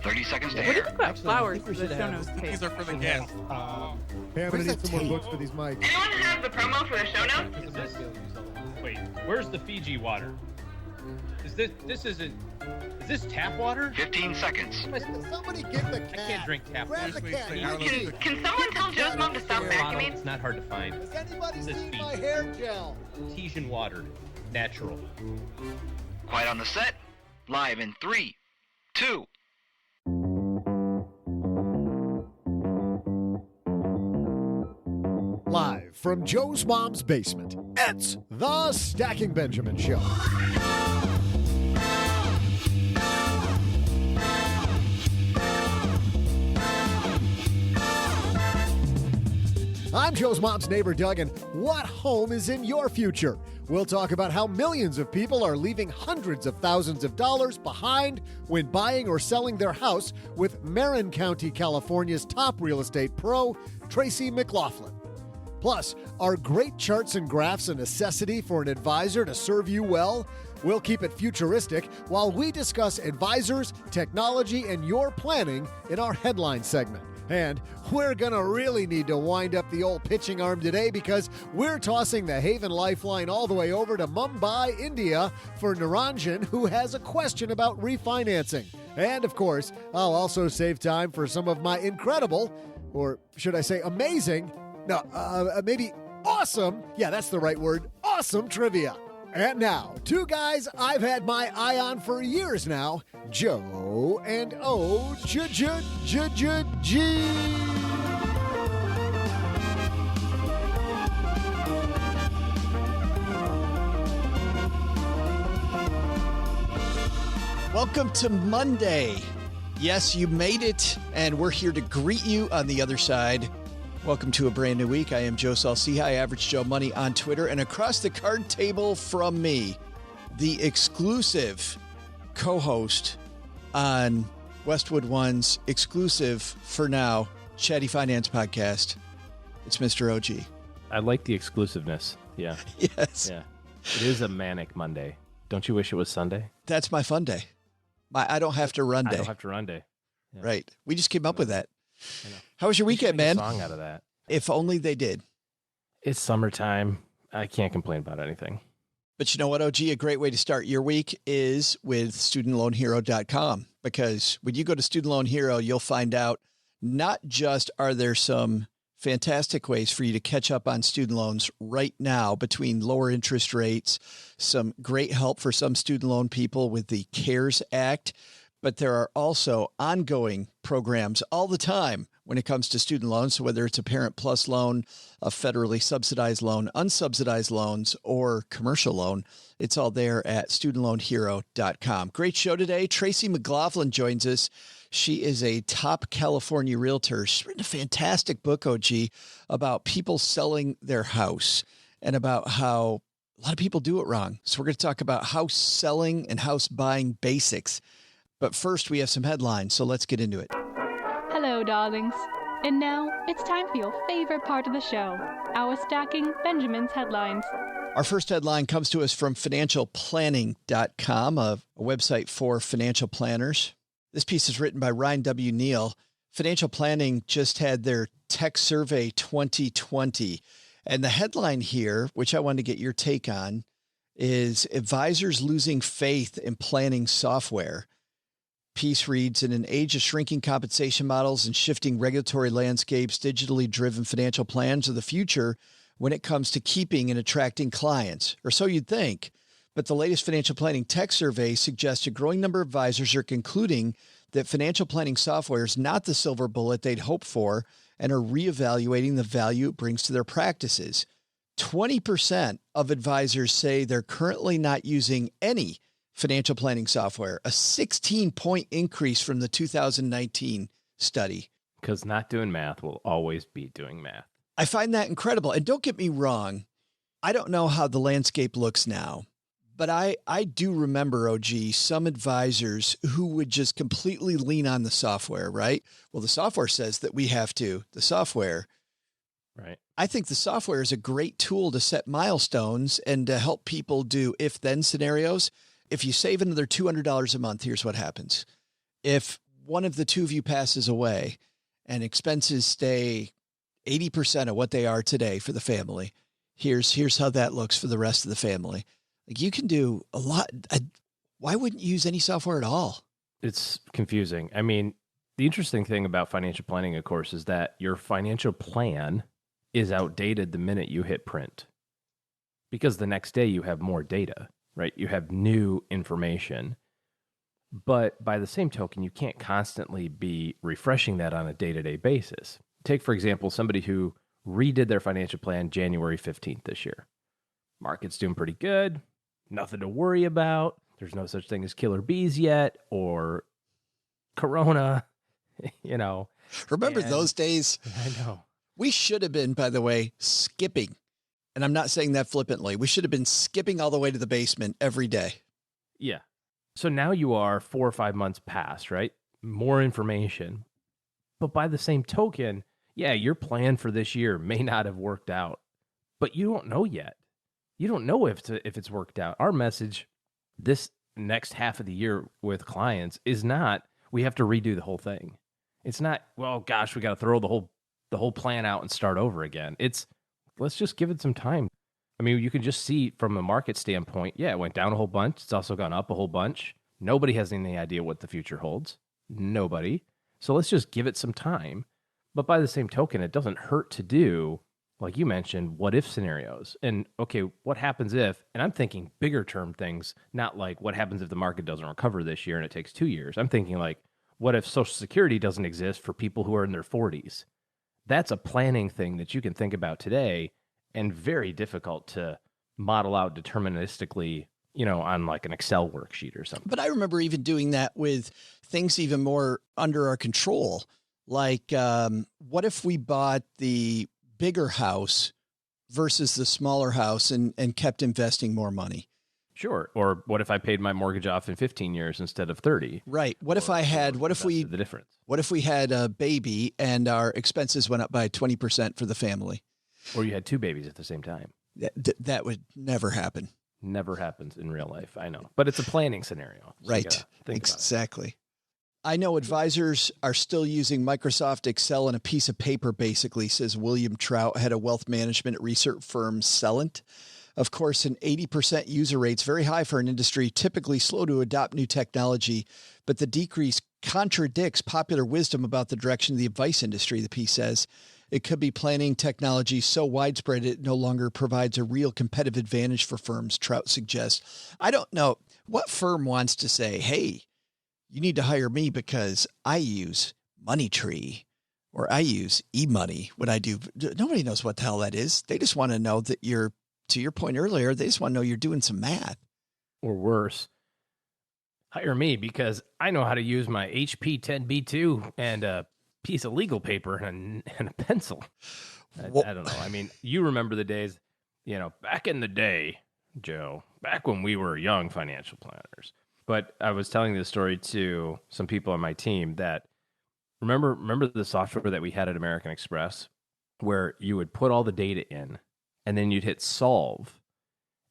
30 seconds to What do you air. think about flowers for the show notes page? These are for the guests. Hey, I'm gonna need some more books for these mics. Anyone have the promo for the show notes? Wait, where's the Fiji water? Is this tap water? 15 seconds. Somebody get the cat. I can't drink tap water. Grab the cat. Can someone tell Joe's mom to stop vacuuming? It's not hard to find. Has anybody This seen Fiji. my hair gel? Artesian water. Natural. Quiet on the set. Live in 3, 2. Live from Joe's mom's basement, it's the Stacking Benjamin Show. I'm Joe's mom's neighbor, Doug, and what home is in your future? We'll talk about how millions of people are leaving hundreds of thousands of dollars behind when buying or selling their house with Marin County, California's top real estate pro, Tracy McLaughlin. Plus, are great charts and graphs a necessity for an advisor to serve you well? We'll keep it futuristic while we discuss advisors, technology, and your planning in our headline segment. And we're going to really need to wind up the old pitching arm today because we're tossing the Haven Lifeline all the way over to Mumbai, India for Niranjan, who has a question about refinancing. And, of course, I'll also save time for some of my incredible, or should I say amazing, maybe awesome, yeah, that's the right word, awesome trivia. And now, two guys I've had my eye on for years now, Joe and O-G. Welcome to Monday. Yes, you made it, and we're here to greet you on the other side. Welcome to a brand new week. I am Joe Salciha, Average Joe Money on Twitter, and across the card table from me, the exclusive co-host on Westwood One's exclusive, for now, Chatty Finance podcast. It's Mr. OG. I like the exclusiveness. Yeah. Yes. Yeah. It is a manic Monday. Don't you wish it was Sunday? That's my fun day. I don't have to run day. I don't have to run day. Yeah. Right. We just came up with that. I know. How was your weekend, man? A song out of that. If only they did. It's summertime. I can't complain about anything. But you know what, OG? A great way to start your week is with studentloanhero.com, because when you go to Student Loan Hero, you'll find out not just are there some fantastic ways for you to catch up on student loans right now between lower interest rates, some great help for some student loan people with the CARES Act, but there are also ongoing programs all the time when it comes to student loans. So whether it's a Parent Plus loan, a federally subsidized loan, unsubsidized loans, or commercial loan, it's all there at studentloanhero.com. Great show today. Tracy McLaughlin joins us. She is a top California realtor. She's written a fantastic book, OG, about people selling their house and about how a lot of people do it wrong. So we're going to talk about house selling and house buying basics. But first, we have some headlines, so let's get into it. Hello, darlings. And now, it's time for your favorite part of the show, our Stacking Benjamin's headlines. Our first headline comes to us from financialplanning.com, a website for financial planners. This piece is written by Ryan W. Neal. Financial Planning just had their Tech Survey 2020. And the headline here, which I wanted to get your take on, is Advisors Losing Faith in Planning Software. Piece reads, in an age of shrinking compensation models and shifting regulatory landscapes, digitally driven financial plans are the future when it comes to keeping and attracting clients, or so you'd think. But the latest financial planning tech survey suggests a growing number of advisors are concluding that financial planning software is not the silver bullet they'd hoped for and are reevaluating the value it brings to their practices. 20% of advisors say they're currently not using any financial planning software, a 16-point increase from the 2019 study. Because not doing math will always be doing math. I find that incredible. And don't get me wrong, I don't know how the landscape looks now, but I do remember, OG, some advisors who would just completely lean on the software, right? Well, the software says that we have to. The software. Right. I think the software is a great tool to set milestones and to help people do if-then scenarios. If you save another $200 a month, here's what happens. If one of the two of you passes away and expenses stay 80% of what they are today for the family, here's how that looks for the rest of the family. Like, you can do a lot. Why wouldn't you use any software at all? It's confusing. I mean, the interesting thing about financial planning, of course, is that your financial plan is outdated the minute you hit print, because the next day you have more data, right? You have new information. But by the same token, you can't constantly be refreshing that on a day-to-day basis. Take, for example, somebody who redid their financial plan January 15th this year. Market's doing pretty good. Nothing to worry about. There's no such thing as killer bees yet or Corona, you know. Remember those days? I know. We should have been, by the way, skipping. And I'm not saying that flippantly. We should have been skipping all the way to the basement every day. Yeah. So now you are 4 or 5 months past, right? More information. But by the same token, yeah, your plan for this year may not have worked out, but you don't know yet. You don't know if it's worked out. Our message this next half of the year with clients is not, we have to redo the whole thing. It's not, well, gosh, we got to throw the whole plan out and start over again. It's, let's just give it some time. I mean, you can just see from a market standpoint, yeah, it went down a whole bunch. It's also gone up a whole bunch. Nobody has any idea what the future holds. Nobody. So let's just give it some time. But by the same token, it doesn't hurt to do, like you mentioned, what if scenarios. And okay, what happens if, and I'm thinking bigger term things, not like what happens if the market doesn't recover this year and it takes 2 years. I'm thinking like, what if Social Security doesn't exist for people who are in their 40s? That's a planning thing that you can think about today, and very difficult to model out deterministically, you know, on like an Excel worksheet or something. But I remember even doing that with things even more under our control. Like, what if we bought the bigger house versus the smaller house and kept investing more money? Sure. Or what if I paid my mortgage off in 15 years instead of 30? Right. What if the difference? What if we had a baby and our expenses went up by 20% for the family? Or you had 2 babies at the same time. That would never happen. Never happens in real life. I know, but it's a planning scenario. So right. Exactly. I know advisors are still using Microsoft Excel and a piece of paper, basically, says William Trout, head of wealth management at research firm Celent. Of course, an 80% user rate's very high for an industry typically slow to adopt new technology, but the decrease contradicts popular wisdom about the direction of the advice industry, the piece says. It could be planning technology so widespread it no longer provides a real competitive advantage for firms, Trout suggests. I don't know what firm wants to say, hey, you need to hire me because I use MoneyTree or I use eMoney when I do. Nobody knows what the hell that is. They just want to know that you're, to your point earlier, they just want to know you're doing some math. Or worse, hire me because I know how to use my HP 10B2 and a piece of legal paper and a pencil. I don't know. I mean, you remember the days, you know, back in the day, Joe, back when we were young financial planners. But I was telling this story to some people on my team that remember the software that we had at American Express where you would put all the data in and then you'd hit solve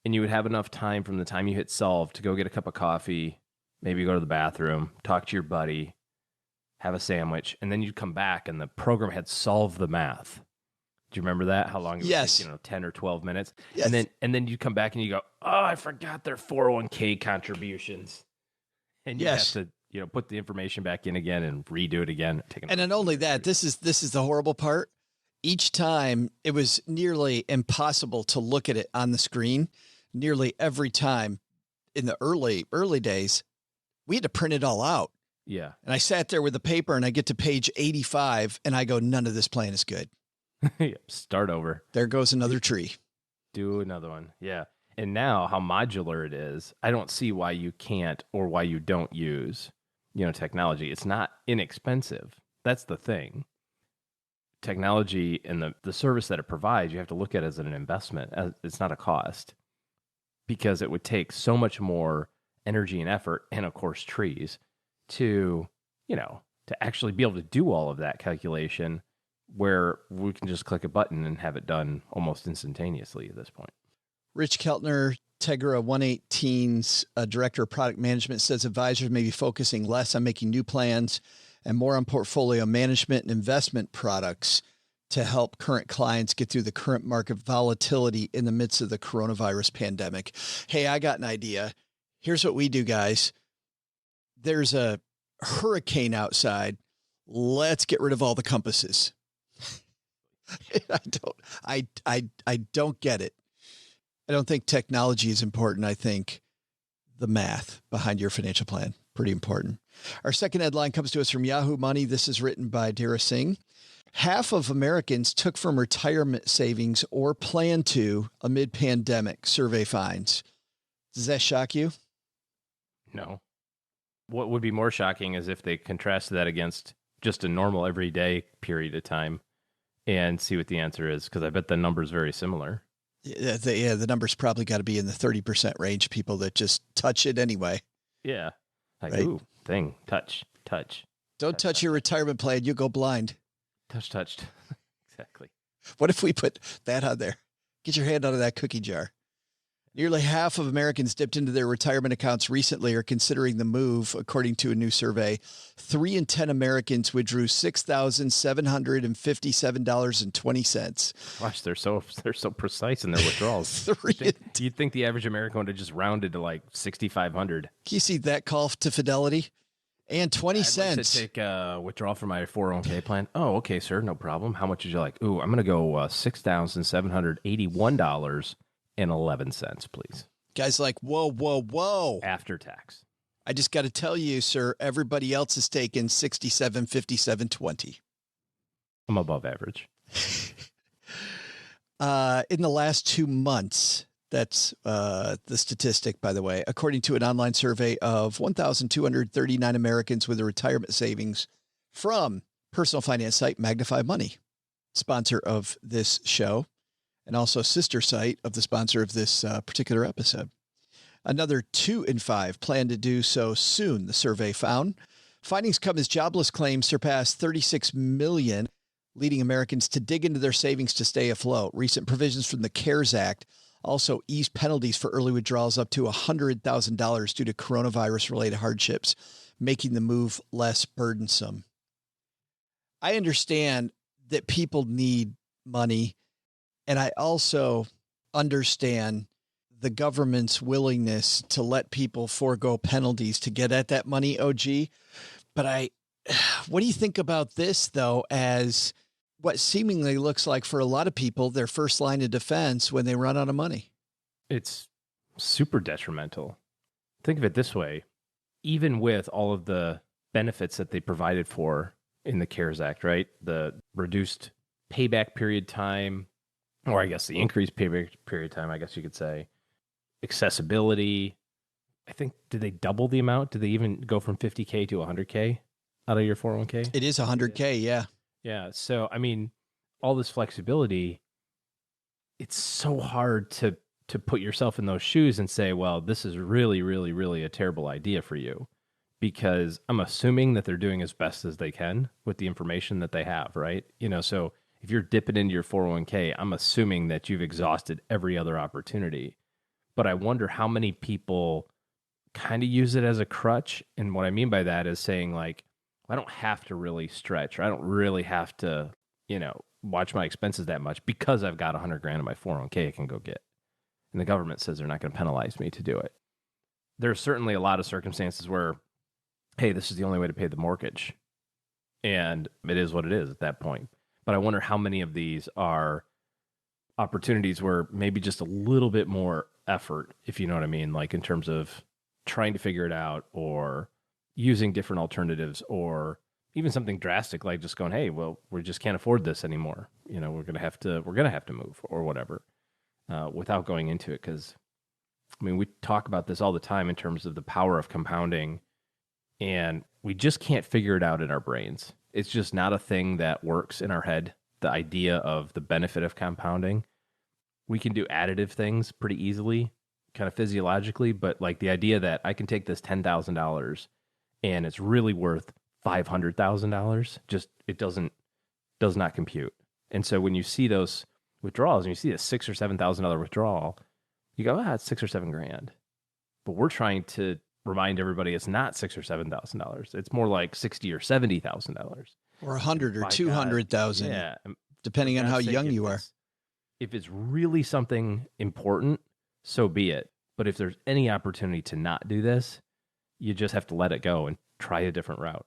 and you would have enough time from the time you hit solve to go get a cup of coffee, maybe go to the bathroom, talk to your buddy, have a sandwich, and then you'd come back and the program had solved the math. Do you remember that? How long it would take, 10 or 12 minutes? Yes. And then you come back and you go, oh, I forgot their 401k contributions. And you have to, put the information back in again and redo it again. And not only that, this is the horrible part. Each time it was nearly impossible to look at it on the screen. Nearly every time in the early days, we had to print it all out. Yeah. And I sat there with the paper and I get to page 85 and I go, none of this plan is good. Start over. There goes another tree. Do another one. Yeah. And now how modular it is, I don't see why you can't or why you don't use, technology. It's not inexpensive. That's the thing. Technology and the service that it provides, you have to look at it as an investment. It's not a cost because it would take so much more energy and effort and, of course, trees to actually be able to do all of that calculation where we can just click a button and have it done almost instantaneously at this point. Rich Keltner Tegra 118's director of product management says advisors may be focusing less on making new plans and more on portfolio management and investment products to help current clients get through the current market volatility in the midst of the coronavirus pandemic. Hey, I got an idea. Here's what we do, guys. There's a hurricane outside. Let's get rid of all the compasses. I don't get it. I don't think technology is important. I think the math behind your financial plan, pretty important. Our second headline comes to us from Yahoo Money. This is written by Dara Singh. Half of Americans took from retirement savings or plan to amid pandemic, survey finds. Does that shock you? No. What would be more shocking is if they contrasted that against just a normal everyday period of time and see what the answer is, because I bet the number's very similar. Yeah, the number's probably got to be in the 30% range, people that just touch it anyway. Yeah. Like, right? Ooh, thing, touch. Don't touch your retirement plan. You'll go blind. Touched. Exactly. What if we put that on there? Get your hand out of that cookie jar. Nearly half of Americans dipped into their retirement accounts recently or considering the move, according to a new survey. 3 in 10 Americans withdrew $6,757.20. Gosh, they're so precise in their withdrawals. You'd think the average American would have just rounded to like 6,500. Can you see that call to Fidelity? And 20 cents. I'd like to take a withdrawal from my 401k plan. Oh, okay, sir, no problem. How much would you like? Ooh, I'm going to go $6,781.11, please. Guys like, whoa. After tax. I just got to tell you, sir, everybody else is taking 67.57.20. I'm above average. In the last 2 months, that's the statistic, by the way, according to an online survey of 1,239 Americans with a retirement savings from personal finance site Magnify Money, sponsor of this show, and also sister site of the sponsor of this particular episode. Another 2 in 5 plan to do so soon, the survey found. Findings come as jobless claims surpassed 36 million, leading Americans to dig into their savings to stay afloat. Recent provisions from the CARES Act also eased penalties for early withdrawals up to $100,000 due to coronavirus-related hardships, making the move less burdensome. I understand that people need money, and I also understand the government's willingness to let people forego penalties to get at that money, OG. But what do you think about this, though, as what seemingly looks like for a lot of people their first line of defense when they run out of money? It's super detrimental. Think of it this way. Even with all of the benefits that they provided for in the CARES Act, right? The reduced payback period time, or I guess the increased payback period time, I guess you could say. Accessibility. I think, did they double the amount? Did they even go from 50K to 100K out of your 401k? It is 100K, yeah. Yeah. So, I mean, all this flexibility, it's so hard to put yourself in those shoes and say, well, this is really, really, really a terrible idea for you, because I'm assuming that they're doing as best as they can with the information that they have, right? So if you're dipping into your 401k, I'm assuming that you've exhausted every other opportunity. But I wonder how many people kind of use it as a crutch. And what I mean by that is saying, like, I don't have to really stretch, or I don't really have to, watch my expenses that much because I've got $100,000 in my 401k I can go get. And the government says they're not going to penalize me to do it. There's certainly a lot of circumstances where, hey, this is the only way to pay the mortgage. And it is what it is at that point. But I wonder how many of these are opportunities where maybe just a little bit more effort, if you know what I mean, like in terms of trying to figure it out or using different alternatives, or even something drastic like just going, hey, well, we just can't afford this anymore. We're going to have to move or whatever, without going into it. Because, I mean, we talk about this all the time in terms of the power of compounding, and we just can't figure it out in our brains. It's just not a thing that works in our head. The idea of the benefit of compounding, we can do additive things pretty easily, kind of physiologically, but like the idea that I can take this $10,000 and it's really worth $500,000, just, it does not compute. And so when you see those withdrawals and you see a $6,000 or $7,000 withdrawal, you go, it's 6 or 7 grand. But we're trying to remind everybody it's not $6,000 or $7,000. It's more like $60,000 or $70,000. Or 100 or 200,000. Yeah. Depending on how young you are. If it's really something important, so be it. But if there's any opportunity to not do this, you just have to let it go and try a different route.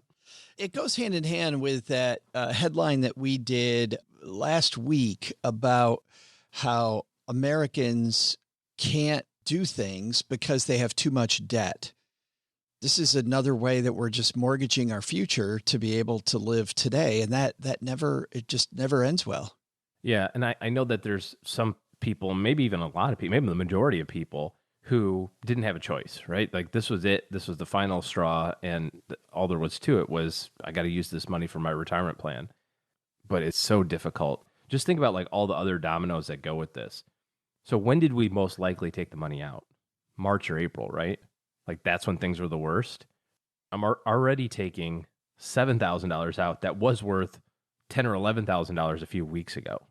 It goes hand in hand with that headline that we did last week about how Americans can't do things because they have too much debt. This is another way that we're just mortgaging our future to be able to live today. And it just never ends well. Yeah. And I know that there's some people, maybe even a lot of people, maybe the majority of people who didn't have a choice, right? Like this was it. This was the final straw. And all there was to it was, I got to use this money for my retirement plan. But it's so difficult. Just think about like all the other dominoes that go with this. So when did we most likely take the money out? March or April, right? Like that's when things were the worst. I'm already taking $7,000 out that was worth $10,000 or $11,000 a few weeks ago.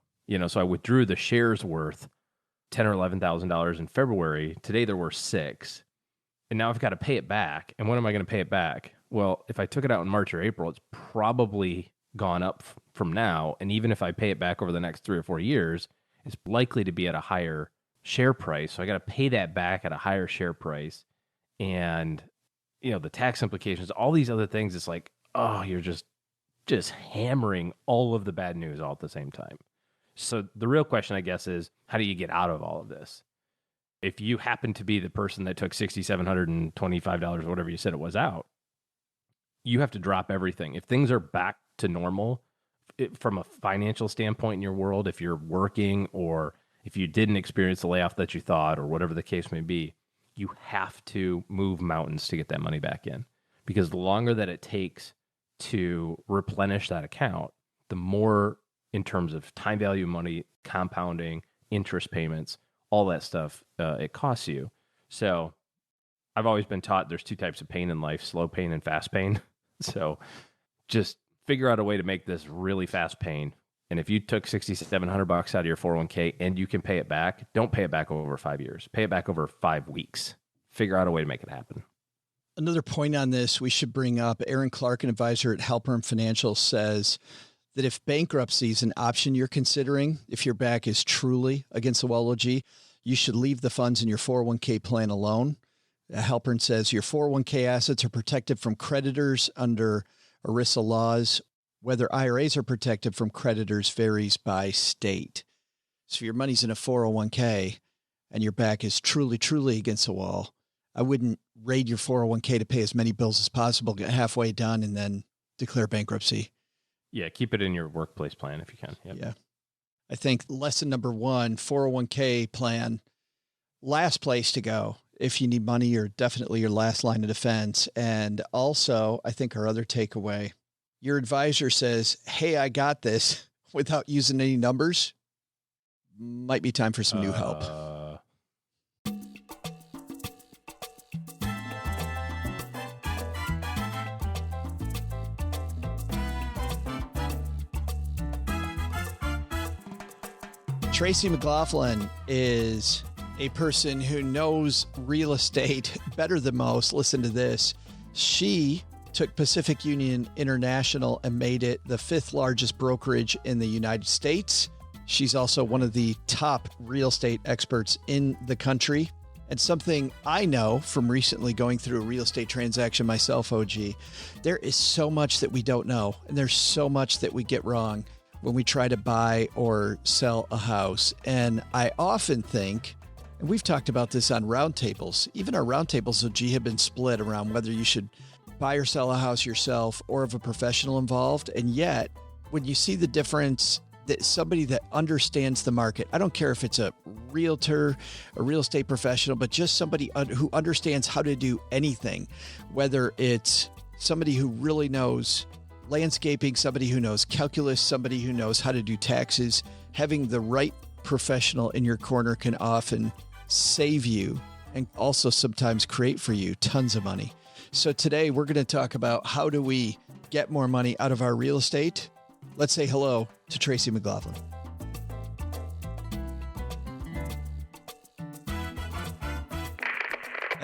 So I withdrew the shares worth $10,000 or $11,000 in February. Today there were $6,000, and now I've got to pay it back. And when am I going to pay it back? Well, if I took it out in March or April, it's probably gone up from now. And even if I pay it back over the next 3 or 4 years, it's likely to be at a higher share price. So I got to pay that back at a higher share price. And, the tax implications, all these other things, it's like, oh, you're just hammering all of the bad news all at the same time. So the real question, I guess, is how do you get out of all of this? If you happen to be the person that took $6,725 or whatever you said it was out, you have to drop everything. If things are back to normal from a financial standpoint in your world, if you're working or if you didn't experience the layoff that you thought or whatever the case may be, you have to move mountains to get that money back in. Because the longer that it takes to replenish that account, the more in terms of time value of money, compounding, interest payments, all that stuff, it costs you. So I've always been taught there's 2 types of pain in life, slow pain and fast pain. So just figure out a way to make this really fast pain. And if you took $6,700 out of your 401k and you can pay it back, don't pay it back over 5 years. Pay it back over 5 weeks. Figure out a way to make it happen. Another point on this we should bring up, Aaron Clark, an advisor at Halpern Financial, says that if bankruptcy is an option you're considering, if your back is truly against the wall, OG, you should leave the funds in your 401k plan alone. Halpern says your 401k assets are protected from creditors under ERISA laws. Whether IRAs are protected from creditors varies by state. So if your money's in a 401k and your back is truly, truly against the wall, I wouldn't raid your 401k to pay as many bills as possible, get halfway done, and then declare bankruptcy. Yeah, keep it in your workplace plan if you can. Yep. Yeah. I think lesson number 1, 401k plan, last place to go. If you need money, you're definitely your last line of defense. And also, I think our other takeaway, your advisor says, hey, I got this without using any numbers. Might be time for some new help. Tracy McLaughlin is a person who knows real estate better than most. Listen to this. She took Pacific Union International and made it the 5th largest brokerage in the United States. She's also one of the top real estate experts in the country. And something I know from recently going through a real estate transaction myself, OG, there is so much that we don't know. And there's so much that we get wrong when we try to buy or sell a house. And I often think, and we've talked about this on roundtables, even our roundtables, OG, have been split around whether you should buy or sell a house yourself or have a professional involved. And yet, when you see the difference, that somebody that understands the market, I don't care if it's a realtor, a real estate professional, but just somebody who understands how to do anything, whether it's somebody who really knows landscaping, somebody who knows calculus, somebody who knows how to do taxes, having the right professional in your corner can often save you and also sometimes create for you tons of money. So today we're going to talk about how do we get more money out of our real estate. Let's say hello to Tracy McLaughlin.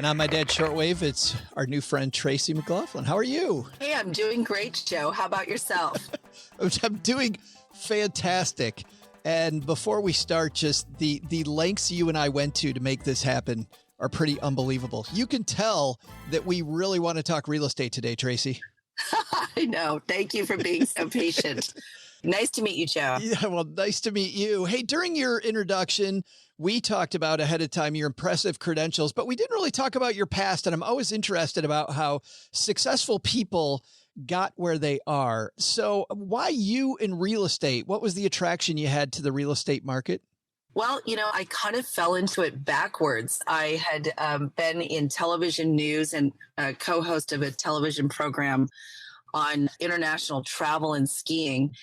And on my dad's shortwave, it's our new friend, Tracy McLaughlin. How are you? Hey, I'm doing great, Joe. How about yourself? I'm doing fantastic. And before we start, just the lengths you and I went to make this happen are pretty unbelievable. You can tell that we really want to talk real estate today, Tracy. I know. Thank you for being so patient. Nice to meet you, Joe. Yeah, well, nice to meet you. Hey, during your introduction, we talked about ahead of time your impressive credentials, but we didn't really talk about your past. And I'm always interested about how successful people got where they are. So why you in real estate? What was the attraction you had to the real estate market? Well, I kind of fell into it backwards. I had been in television news and a co-host of a television program on international travel and skiing.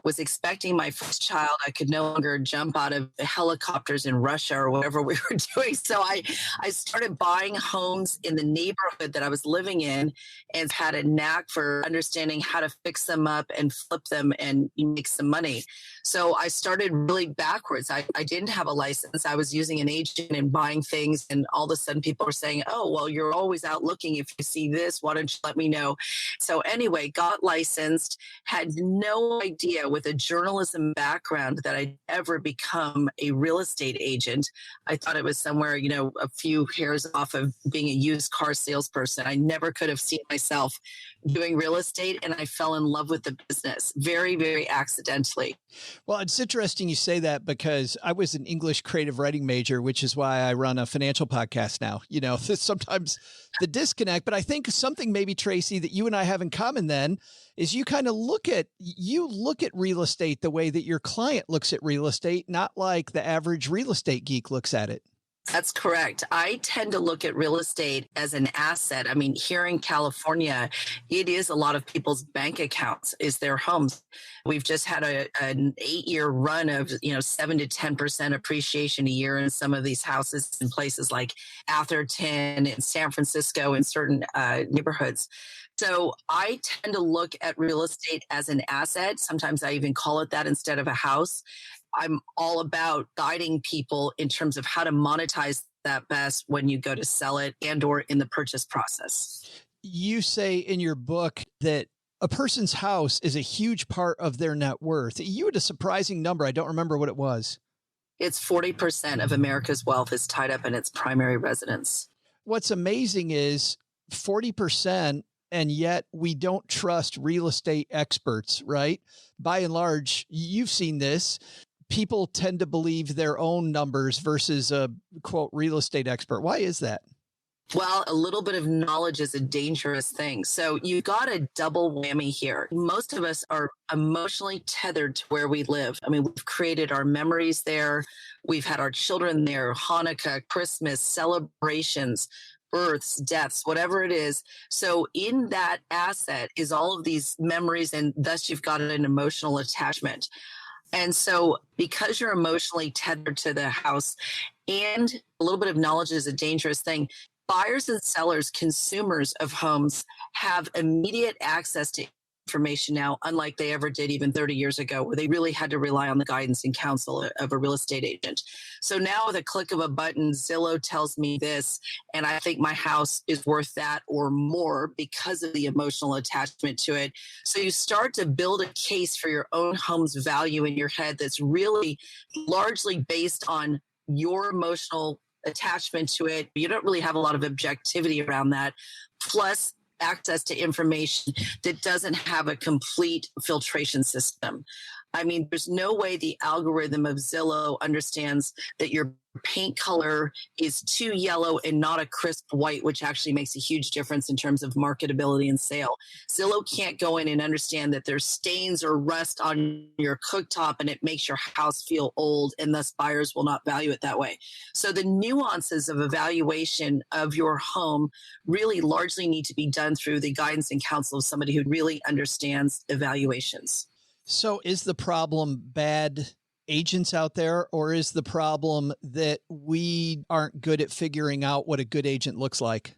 Was expecting my first child. I could no longer jump out of helicopters in Russia or whatever we were doing. So I started buying homes in the neighborhood that I was living in and had a knack for understanding how to fix them up and flip them and make some money. So I started really backwards. I didn't have a license. I was using an agent and buying things. And all of a sudden people were saying, oh, well, you're always out looking. If you see this, why don't you let me know? So anyway, got licensed, had no idea with a journalism background that I'd ever become a real estate agent. I thought it was somewhere, a few hairs off of being a used car salesperson. I never could have seen myself doing real estate, and I fell in love with the business very, very accidentally. Well, it's interesting you say that because I was an English creative writing major, which is why I run a financial podcast now. Sometimes the disconnect, but I think something maybe, Tracy, that you and I have in common then is you kind of look at real estate the way that your client looks at real estate, not like the average real estate geek looks at it. That's correct. I tend to look at real estate as an asset. I mean, here in California, it is a lot of people's bank accounts is their homes. We've just had an 8-year run of, 7 to 10% appreciation a year in some of these houses in places like Atherton and San Francisco and certain neighborhoods. So I tend to look at real estate as an asset. Sometimes I even call it that instead of a house. I'm all about guiding people in terms of how to monetize that best when you go to sell it and or in the purchase process. You say in your book that a person's house is a huge part of their net worth. You had a surprising number. I don't remember what it was. It's 40% of America's wealth is tied up in its primary residence. What's amazing is 40%. And yet we don't trust real estate experts, right? By and large, you've seen this. People tend to believe their own numbers versus a, quote, real estate expert. Why is that? Well, a little bit of knowledge is a dangerous thing. So you got a double whammy here. Most of us are emotionally tethered to where we live. I mean, we've created our memories there. We've had our children there, Hanukkah, Christmas, celebrations, births, deaths, whatever it is. So in that asset is all of these memories, and thus you've got an emotional attachment. And so because you're emotionally tethered to the house, and a little bit of knowledge is a dangerous thing, buyers and sellers, consumers of homes have immediate access to information now, unlike they ever did even 30 years ago, where they really had to rely on the guidance and counsel of a real estate agent. So now with a click of a button, Zillow tells me this, and I think my house is worth that or more because of the emotional attachment to it. So you start to build a case for your own home's value in your head that's really largely based on your emotional attachment to it. You don't really have a lot of objectivity around that. Plus, access to information that doesn't have a complete filtration system. I mean, there's no way the algorithm of Zillow understands that your paint color is too yellow and not a crisp white, which actually makes a huge difference in terms of marketability and sale. Zillow can't go in and understand that there's stains or rust on your cooktop and it makes your house feel old, and thus buyers will not value it that way. So the nuances of evaluation of your home really largely need to be done through the guidance and counsel of somebody who really understands evaluations. So is the problem bad agents out there, or is the problem that we aren't good at figuring out what a good agent looks like?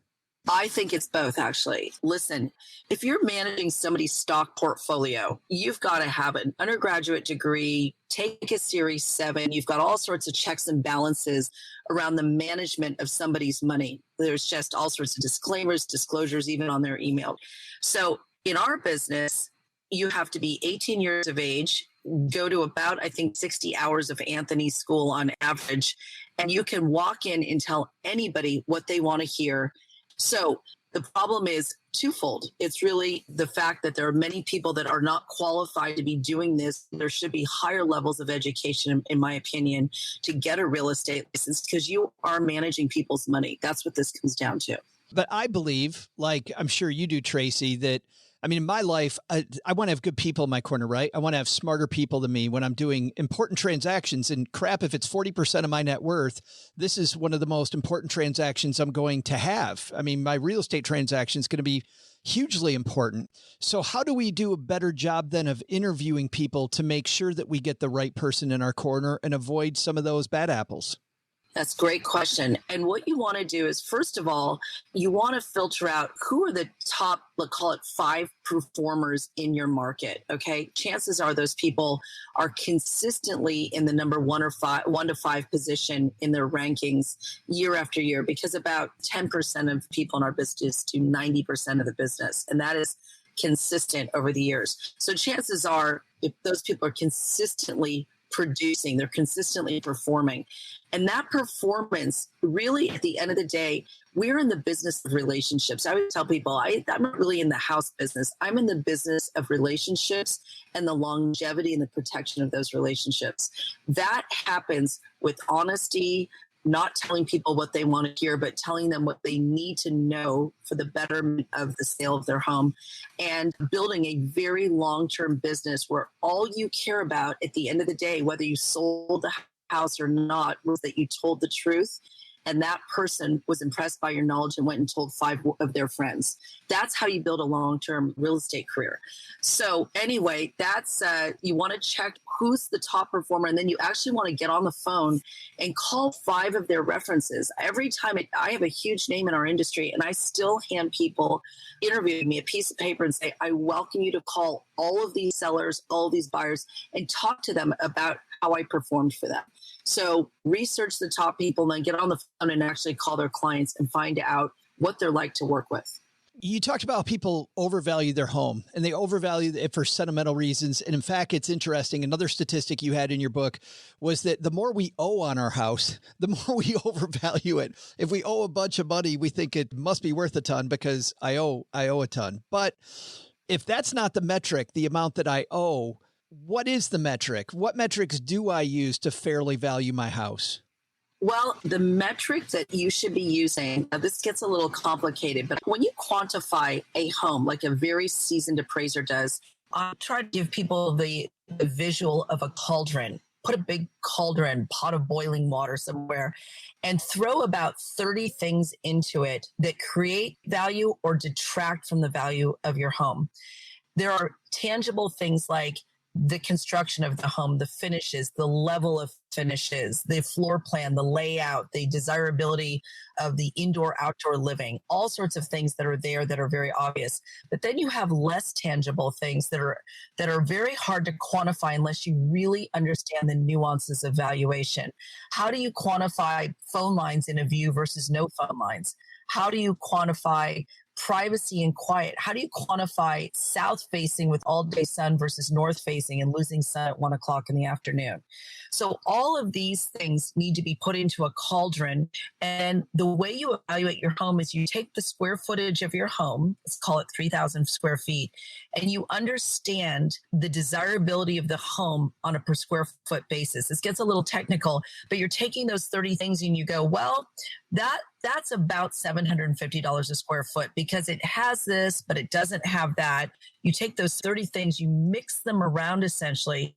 I think it's both, actually. Listen, if you're managing somebody's stock portfolio, you've got to have an undergraduate degree, take a Series 7. You've got all sorts of checks and balances around the management of somebody's money. There's just all sorts of disclaimers, disclosures, even on their email. So in our business, you have to be 18 years of age, go to about, I think, 60 hours of Anthony school on average, and you can walk in and tell anybody what they want to hear. So the problem is twofold. It's really the fact that there are many people that are not qualified to be doing this. There should be higher levels of education, in my opinion, to get a real estate license, because you are managing people's money. That's what this comes down to. But I believe, like I'm sure you do, Tracy, that in my life, I want to have good people in my corner, right? I want to have smarter people than me when I'm doing important transactions. And crap, if it's 40% of my net worth, this is one of the most important transactions I'm going to have. My real estate transaction is going to be hugely important. So how do we do a better job then of interviewing people to make sure that we get the right person in our corner and avoid some of those bad apples? That's a great question. And what you want to do is, first of all, you want to filter out who are the top, let's call it 5 performers in your market. Okay. Chances are those people are consistently in the number 1 to 5 position in their rankings year after year, because about 10% of people in our business do 90% of the business. And that is consistent over the years. So chances are, if those people are consistently producing, they're consistently performing. And that performance, really, at the end of the day, we're in the business of relationships. I would tell people, I'm not really in the house business. I'm in the business of relationships and the longevity and the protection of those relationships. That happens with honesty, not telling people what they want to hear, but telling them what they need to know for the betterment of the sale of their home, and building a very long-term business where all you care about at the end of the day, whether you sold the house or not, was that you told the truth. And that person was impressed by your knowledge and went and told 5 of their friends. That's how you build a long-term real estate career. So anyway, that's you want to check who's the top performer, and then you actually want to get on the phone and call 5 of their references. Every time I have a huge name in our industry, and I still hand people interviewing me a piece of paper and say, I welcome you to call all of these sellers, all of these buyers, and talk to them about how I performed for them. So research the top people, and then get on the phone and actually call their clients and find out what they're like to work with. You talked about how people overvalue their home, and they overvalue it for sentimental reasons. And in fact, it's interesting. Another statistic you had in your book was that the more we owe on our house, the more we overvalue it. If we owe a bunch of money, we think it must be worth a ton because I owe a ton. But if that's not the metric, the amount that I owe, what is the metric? What metrics do I use to fairly value my house? Well, the metric that you should be using, this gets a little complicated, but when you quantify a home, like a very seasoned appraiser does, I try to give people the visual of a cauldron. Put a big cauldron, pot of boiling water somewhere, and throw about 30 things into it that create value or detract from the value of your home. There are tangible things like the construction of the home, the finishes, the level of finishes, the floor plan, the layout, the desirability of the indoor-outdoor living, all sorts of things that are there that are very obvious. But then you have less tangible things that are very hard to quantify unless you really understand the nuances of valuation. How do you quantify phone lines in a view versus no phone lines? How do you quantify privacy and quiet? How do you quantify south facing with all day sun versus north facing and losing sun at 1 o'clock in the afternoon? So all of these things need to be put into a cauldron. And the way you evaluate your home is you take the square footage of your home, let's call it 3,000 square feet, and you understand the desirability of the home on a per square foot basis. This gets a little technical, but you're taking those 30 things and you go, well, that's about $750 a square foot because it has this, but it doesn't have that. You take those 30 things, you mix them around essentially,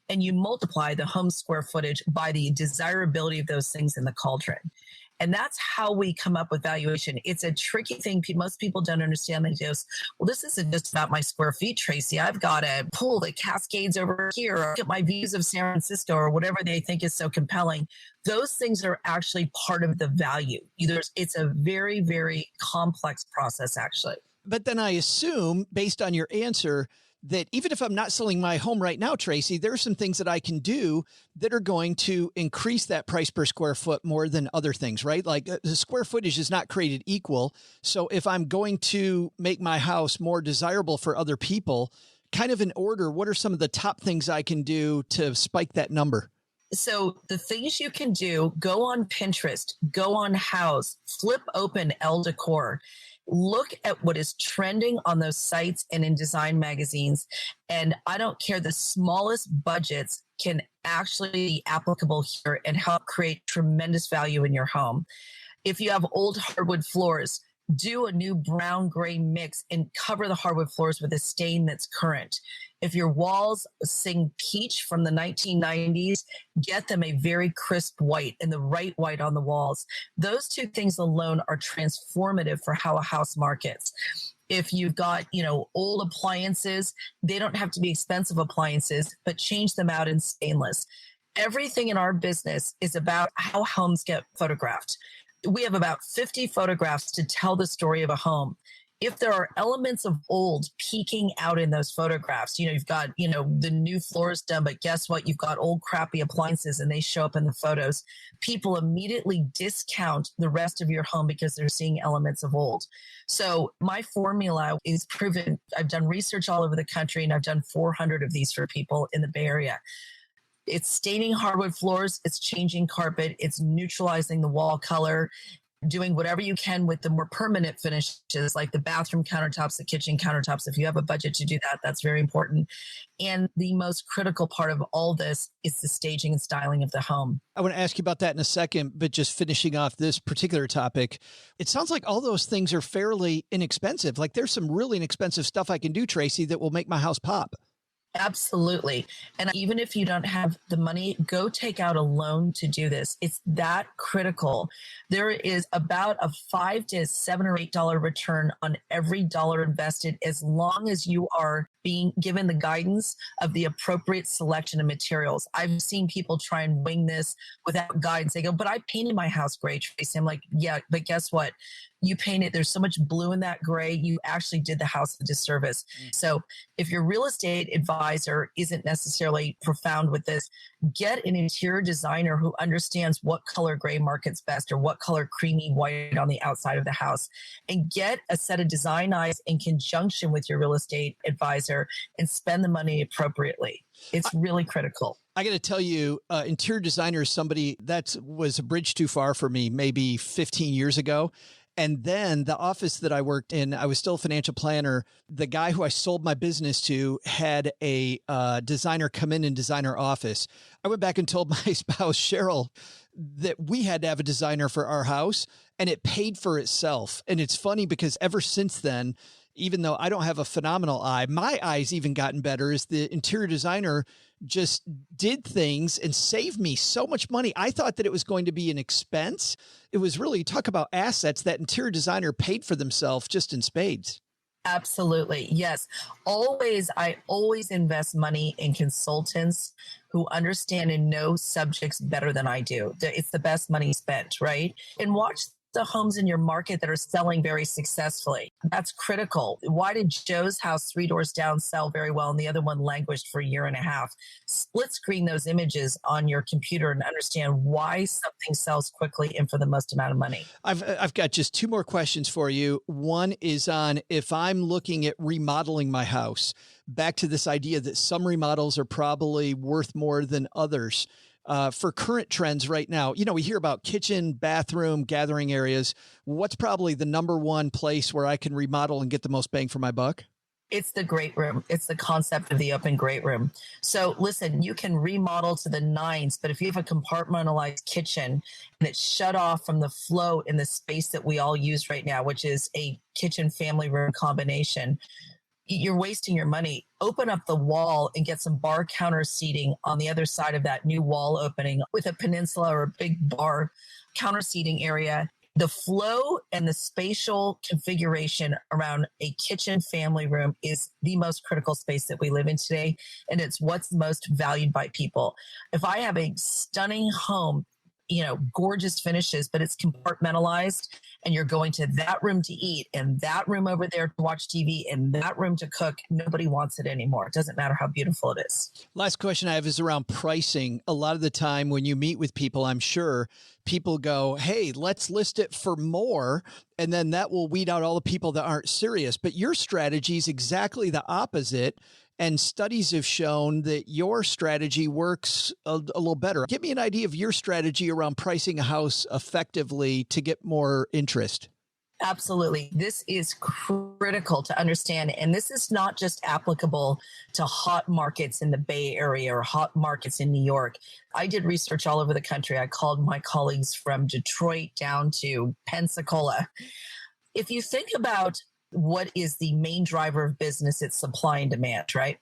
and you multiply the home square footage by the desirability of those things in the cauldron. And that's how we come up with valuation. It's a tricky thing. Most people don't understand. They just, well, this isn't just about my square feet, Tracy. I've got a pool that cascades over here, or look at my views of San Francisco, or whatever they think is so compelling. Those things are actually part of the value. It's a very, very complex process, actually. But then I assume, based on your answer, that even if I'm not selling my home right now, Tracy, there are some things that I can do that are going to increase that price per square foot more than other things, right? Like the square footage is not created equal. So if I'm going to make my house more desirable for other people, kind of in order, what are some of the top things I can do to spike that number? So the things you can do, go on Pinterest, go on House, flip open Elle Decor. Look at what is trending on those sites and in design magazines. And I don't care, the smallest budgets can actually be applicable here and help create tremendous value in your home. If you have old hardwood floors, do a new brown gray mix and cover the hardwood floors with a stain that's current. If your walls sing peach from the 1990s, get them a very crisp white and the right white on the walls. Those two things alone are transformative for how a house markets. If you've got, old appliances, they don't have to be expensive appliances, but change them out in stainless. Everything in our business is about how homes get photographed. We have about 50 photographs to tell the story of a home. If there are elements of old peeking out in those photographs, you've got, the new floors done, but guess what? You've got old crappy appliances and they show up in the photos. People immediately discount the rest of your home because they're seeing elements of old. So my formula is proven. I've done research all over the country and I've done 400 of these for people in the Bay Area. It's staining hardwood floors, it's changing carpet, it's neutralizing the wall color, doing whatever you can with the more permanent finishes like the bathroom countertops, the kitchen countertops. If you have a budget to do that, that's very important. And the most critical part of all this is the staging and styling of the home. I want to ask you about that in a second, but just finishing off this particular topic, it sounds like all those things are fairly inexpensive. Like there's some really inexpensive stuff I can do, Tracy, that will make my house pop. Absolutely. And even if you don't have the money, go take out a loan to do this. It's that critical. There is about a $5 to $7 or $8 return on every dollar invested, as long as you are being given the guidance of the appropriate selection of materials. I've seen people try and wing this without guidance. They go, but I painted my house gray, Tracy. I'm like, yeah, but guess what? You painted, there's so much blue in that gray, you actually did the house a disservice. So if your real estate advisor isn't necessarily profound with this, get an interior designer who understands what color gray markets best or what color creamy white on the outside of the house, and get a set of design eyes in conjunction with your real estate advisor and spend the money appropriately. It's really critical. I got to tell you, interior designer is somebody that was a bridge too far for me maybe 15 years ago. And then the office that I worked in, I was still a financial planner. The guy who I sold my business to had a designer come in and design our office. I went back and told my spouse, Cheryl, that we had to have a designer for our house, and it paid for itself. And it's funny because ever since then, even though I don't have a phenomenal eye, my eye's even gotten better as the interior designer just did things and saved me so much money. I thought that it was going to be an expense. It was really, talk about assets, that interior designer paid for themselves just in spades. Absolutely. Yes. I always invest money in consultants who understand and know subjects better than I do. It's the best money spent, right? And watch the homes in your market that are selling very successfully. That's critical. Why did Joe's house 3 doors down sell very well and the other one languished for a year and a half? Split screen those images on your computer and understand why something sells quickly and for the most amount of money. I've got just 2 more questions for you. One is on if I'm looking at remodeling my house, back to this idea that some remodels are probably worth more than others. For current trends right now, we hear about kitchen, bathroom, gathering areas. What's probably the number one place where I can remodel and get the most bang for my buck? It's the great room. It's the concept of the open great room. So listen, you can remodel to the nines, but if you have a compartmentalized kitchen and it's shut off from the flow in the space that we all use right now, which is a kitchen family room combination, you're wasting your money. Open up the wall and get some bar counter seating on the other side of that new wall opening with a peninsula or a big bar counter seating area. The flow and the spatial configuration around a kitchen family room is the most critical space that we live in today. And it's what's most valued by people. If I have a stunning home, gorgeous finishes, but it's compartmentalized, and you're going to that room to eat and that room over there to watch TV and that room to cook, nobody wants it anymore. It doesn't matter how beautiful it is. Last question I have is around pricing. A lot of the time when you meet with people, I'm sure people go, hey, let's list it for more. And then that will weed out all the people that aren't serious. But your strategy is exactly the opposite. And studies have shown that your strategy works a little better. Give me an idea of your strategy around pricing a house effectively to get more interest. Absolutely. This is critical to understand. And this is not just applicable to hot markets in the Bay Area or hot markets in New York. I did research all over the country. I called my colleagues from Detroit down to Pensacola. If you think about what is the main driver of business, it's supply and demand, right?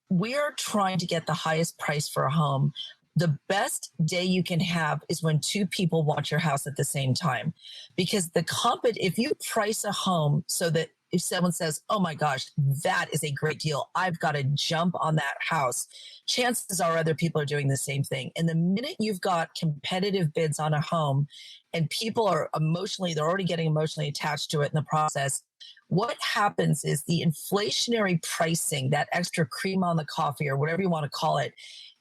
We are trying to get the highest price for a home. The best day you can have is when two people want your house at the same time, because if you price a home so that if someone says, oh my gosh, that is a great deal, I've got to jump on that house, chances are other people are doing the same thing. And the minute you've got competitive bids on a home and people are they're already getting emotionally attached to it in the process, what happens is the inflationary pricing, that extra cream on the coffee or whatever you want to call it,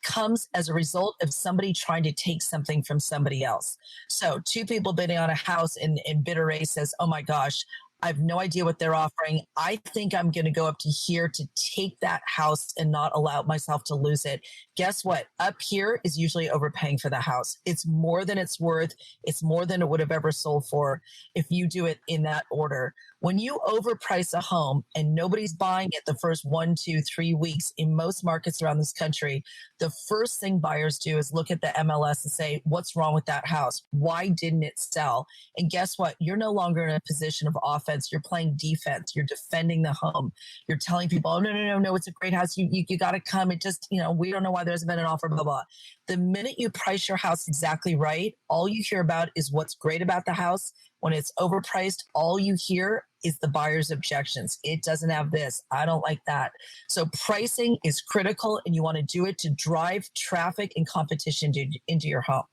comes as a result of somebody trying to take something from somebody else. So two people bidding on a house and bidder A says, oh my gosh, I have no idea what they're offering. I think I'm going to go up to here to take that house and not allow myself to lose it. Guess what? Up here is usually overpaying for the house. It's more than it's worth. It's more than it would have ever sold for if you do it in that order. When you overprice a home and nobody's buying it the first 1, 2, 3 weeks in most markets around this country, the first thing buyers do is look at the MLS and say, what's wrong with that house? Why didn't it sell? And guess what? You're no longer in a position of offense. You're playing defense. You're defending the home. You're telling people, oh, no, it's a great house. You got to come. It just, we don't know why there hasn't been an offer, blah, blah. The minute you price your house exactly right, all you hear about is what's great about the house. When it's overpriced, all you hear is the buyer's objections. It doesn't have this. I don't like that. So pricing is critical, and you want to do it to drive traffic and competition into your home.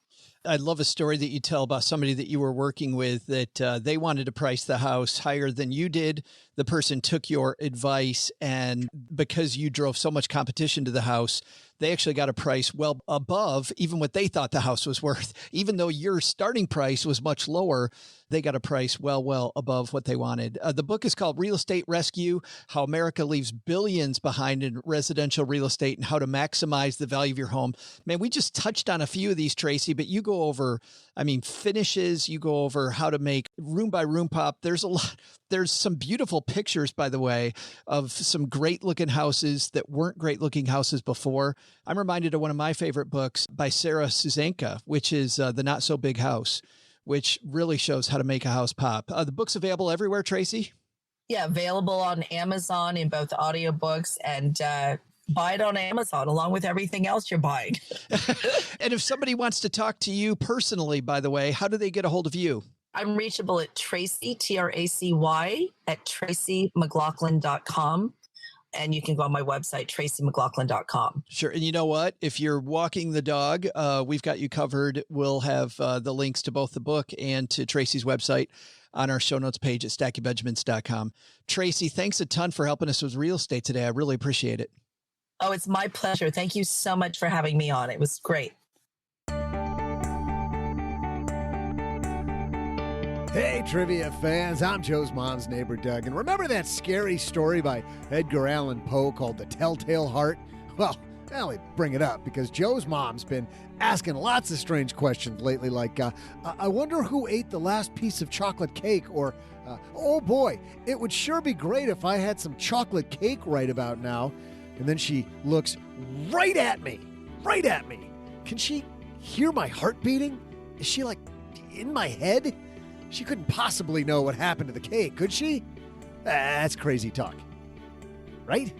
I love a story that you tell about somebody that you were working with that they wanted to price the house higher than you did. The person took your advice, and because you drove so much competition to the house, they actually got a price well above even what they thought the house was worth. Even though your starting price was much lower, they got a price well above what they wanted. The book is called Real Estate Rescue: How America Leaves Billions Behind in Residential Real Estate and How to Maximize the Value of Your Home. Man, we just touched on a few of these, Tracy, but you go over, finishes, you go over how to make room by room pop. There's a lot. There's some beautiful pictures, by the way, of some great looking houses that weren't great looking houses before. I'm reminded of one of my favorite books by Sarah Susanka, which is The Not So Big House, which really shows how to make a house pop. The book's available everywhere, Tracy? Yeah, available on Amazon in both audiobooks and buy it on Amazon along with everything else you're buying. And if somebody wants to talk to you personally, by the way, how do they get a hold of you? I'm reachable at Tracy, Tracy, at tracymclaughlin.com. And you can go on my website, tracymclaughlin.com. Sure. And you know what? If you're walking the dog, we've got you covered. We'll have the links to both the book and to Tracy's website on our show notes page at stackingbenjamins.com. Tracy, thanks a ton for helping us with real estate today. I really appreciate it. Oh, it's my pleasure. Thank you so much for having me on. It was great. Hey, trivia fans, I'm Joe's mom's neighbor, Doug. And remember that scary story by Edgar Allan Poe called The Telltale Heart? Well, I only bring it up because Joe's mom's been asking lots of strange questions lately, like, I wonder who ate the last piece of chocolate cake, or, oh boy, it would sure be great if I had some chocolate cake right about now. And then she looks right at me. Can she hear my heart beating? Is she, like, in my head? She couldn't possibly know what happened to the cake, could she? That's crazy talk. right?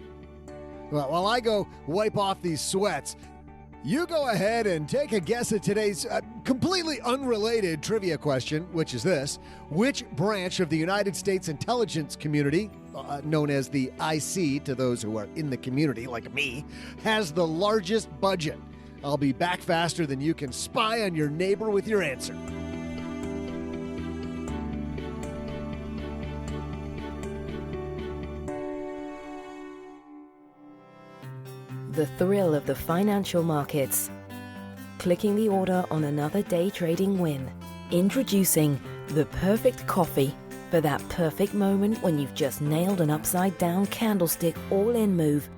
Well, while I go wipe off these sweats, you go ahead and take a guess at today's completely unrelated trivia question, which is this. Which branch of the United States intelligence community, known as the IC to those who are in the community like me, has the largest budget? I'll be back faster than you can spy on your neighbor with your answer. The thrill of the financial markets. Clicking the order on another day trading win. Introducing the perfect coffee for that perfect moment when you've just nailed an upside down candlestick all-in move.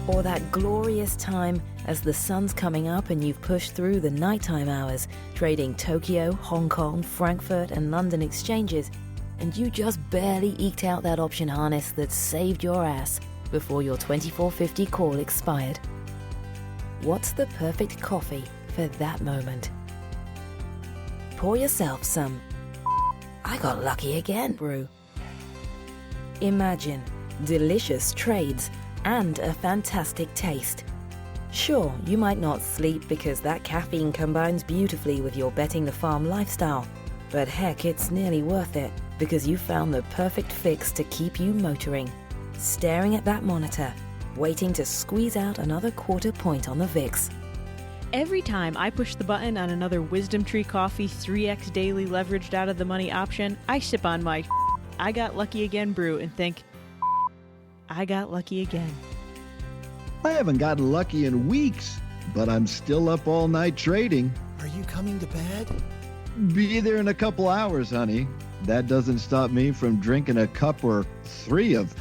Or that glorious time as the sun's coming up and you've pushed through the nighttime hours trading Tokyo, Hong Kong, Frankfurt and London exchanges, and you just barely eked out that option harness that saved your ass before your 24.50 call expired. What's the perfect coffee for that moment? Pour yourself some I got lucky again brew. Imagine delicious trades and a fantastic taste. Sure, you might not sleep because that caffeine combines beautifully with your betting the farm lifestyle, but heck, it's nearly worth it because you found the perfect fix to keep you motoring. Staring at that monitor, waiting to squeeze out another quarter point on the VIX. Every time I push the button on another Wisdom Tree Coffee 3x daily leveraged out of the money option, I sip on my I got lucky again brew and think, I got lucky again. I haven't gotten lucky in weeks, but I'm still up all night trading. Are you coming to bed? Be there in a couple hours, honey. That doesn't stop me from drinking a cup or 3 of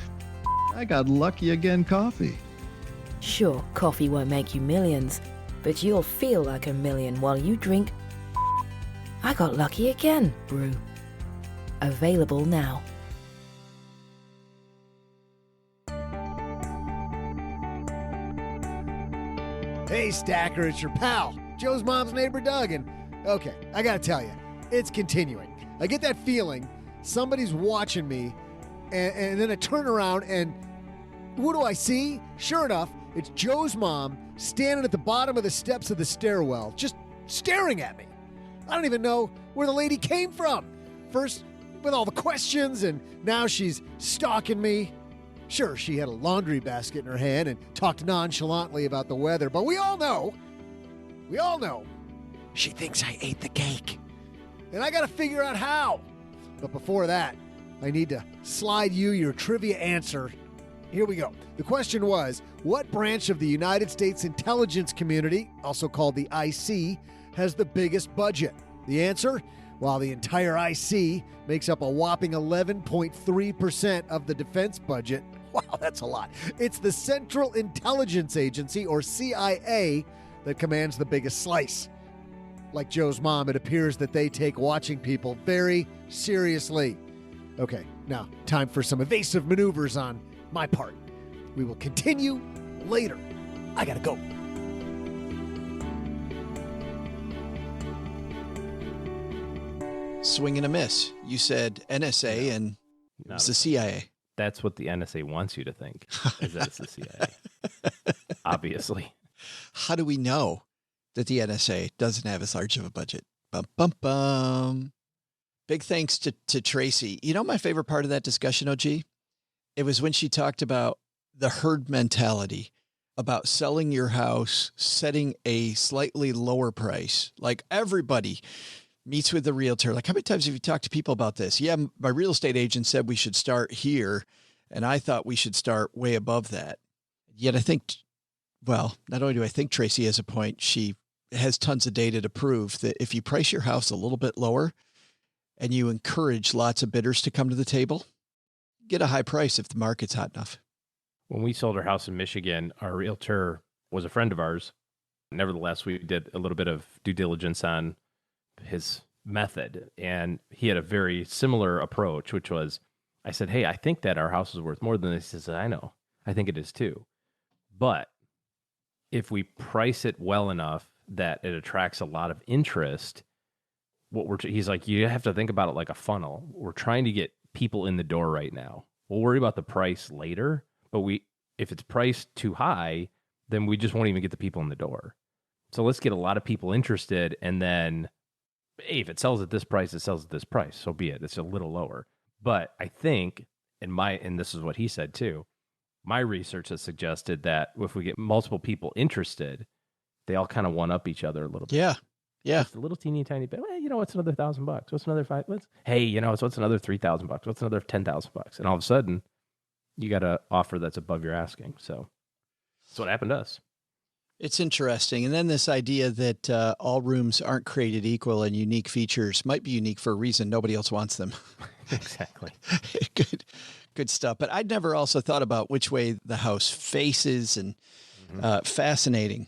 I got lucky again coffee. Sure, coffee won't make you millions, but you'll feel like a million while you drink I got lucky again brew. Available now. Hey, Stacker, it's your pal, Joe's mom's neighbor, Doug. And okay, I gotta tell you, it's continuing. I get that feeling somebody's watching me, and then I turn around, and what do I see? Sure enough, it's Joe's mom standing at the bottom of the steps of the stairwell, just staring at me. I don't even know where the lady came from. First, with all the questions, and now she's stalking me. Sure, she had a laundry basket in her hand and talked nonchalantly about the weather, but we all know, she thinks I ate the cake. And I gotta figure out how. But before that, I need to slide you your trivia answer. Here we go. The question was, what branch of the United States intelligence community, also called the IC, has the biggest budget? The answer? While the entire IC makes up a whopping 11.3% of the defense budget. Wow, that's a lot. It's the Central Intelligence Agency, or CIA, that commands the biggest slice. Like Joe's mom, it appears that they take watching people very seriously. Okay, now time for some evasive maneuvers on my part. We will continue later. I gotta go. Swing and a miss. You said NSA and it's the CIA. That's what the NSA wants you to think, is that it's the CIA. Obviously. How do we know that the NSA doesn't have as large of a budget? Bum, bum, bum. Big thanks to Tracy. You know my favorite part of that discussion, OG? It was when she talked about the herd mentality, about selling your house, setting a slightly lower price. Like everybody meets with the realtor. Like, how many times have you talked to people about this? Yeah, my real estate agent said we should start here, and I thought we should start way above that. Yet I think, well, not only do I think Tracy has a point, she has tons of data to prove that if you price your house a little bit lower and you encourage lots of bidders to come to the table, get a high price if the market's hot enough. When we sold our house in Michigan, our realtor was a friend of ours. Nevertheless, we did a little bit of due diligence on his method, and he had a very similar approach, which was, I said, hey, I think that our house is worth more than this. He says, I know, I think it is too. But if we price it well enough that it attracts a lot of interest, he's like, you have to think about it like a funnel. We're trying to get people in the door right now. We'll worry about the price later, but if it's priced too high, then we just won't even get the people in the door. So let's get a lot of people interested, and then hey, if it sells at this price, it sells at this price. So be it. It's a little lower. But I think, and this is what he said too, my research has suggested that if we get multiple people interested, they all kind of one up each other a little bit. Yeah. Yeah. Just a little teeny tiny bit. Well, what's another $1,000? What's another $5,000? Hey, what's another $3,000? What's another $10,000? And all of a sudden, you got an offer that's above your asking. So that's what happened to us. It's interesting. And then this idea that all rooms aren't created equal and unique features might be unique for a reason. Nobody else wants them. Exactly. Good stuff. But I'd never also thought about which way the house faces, and fascinating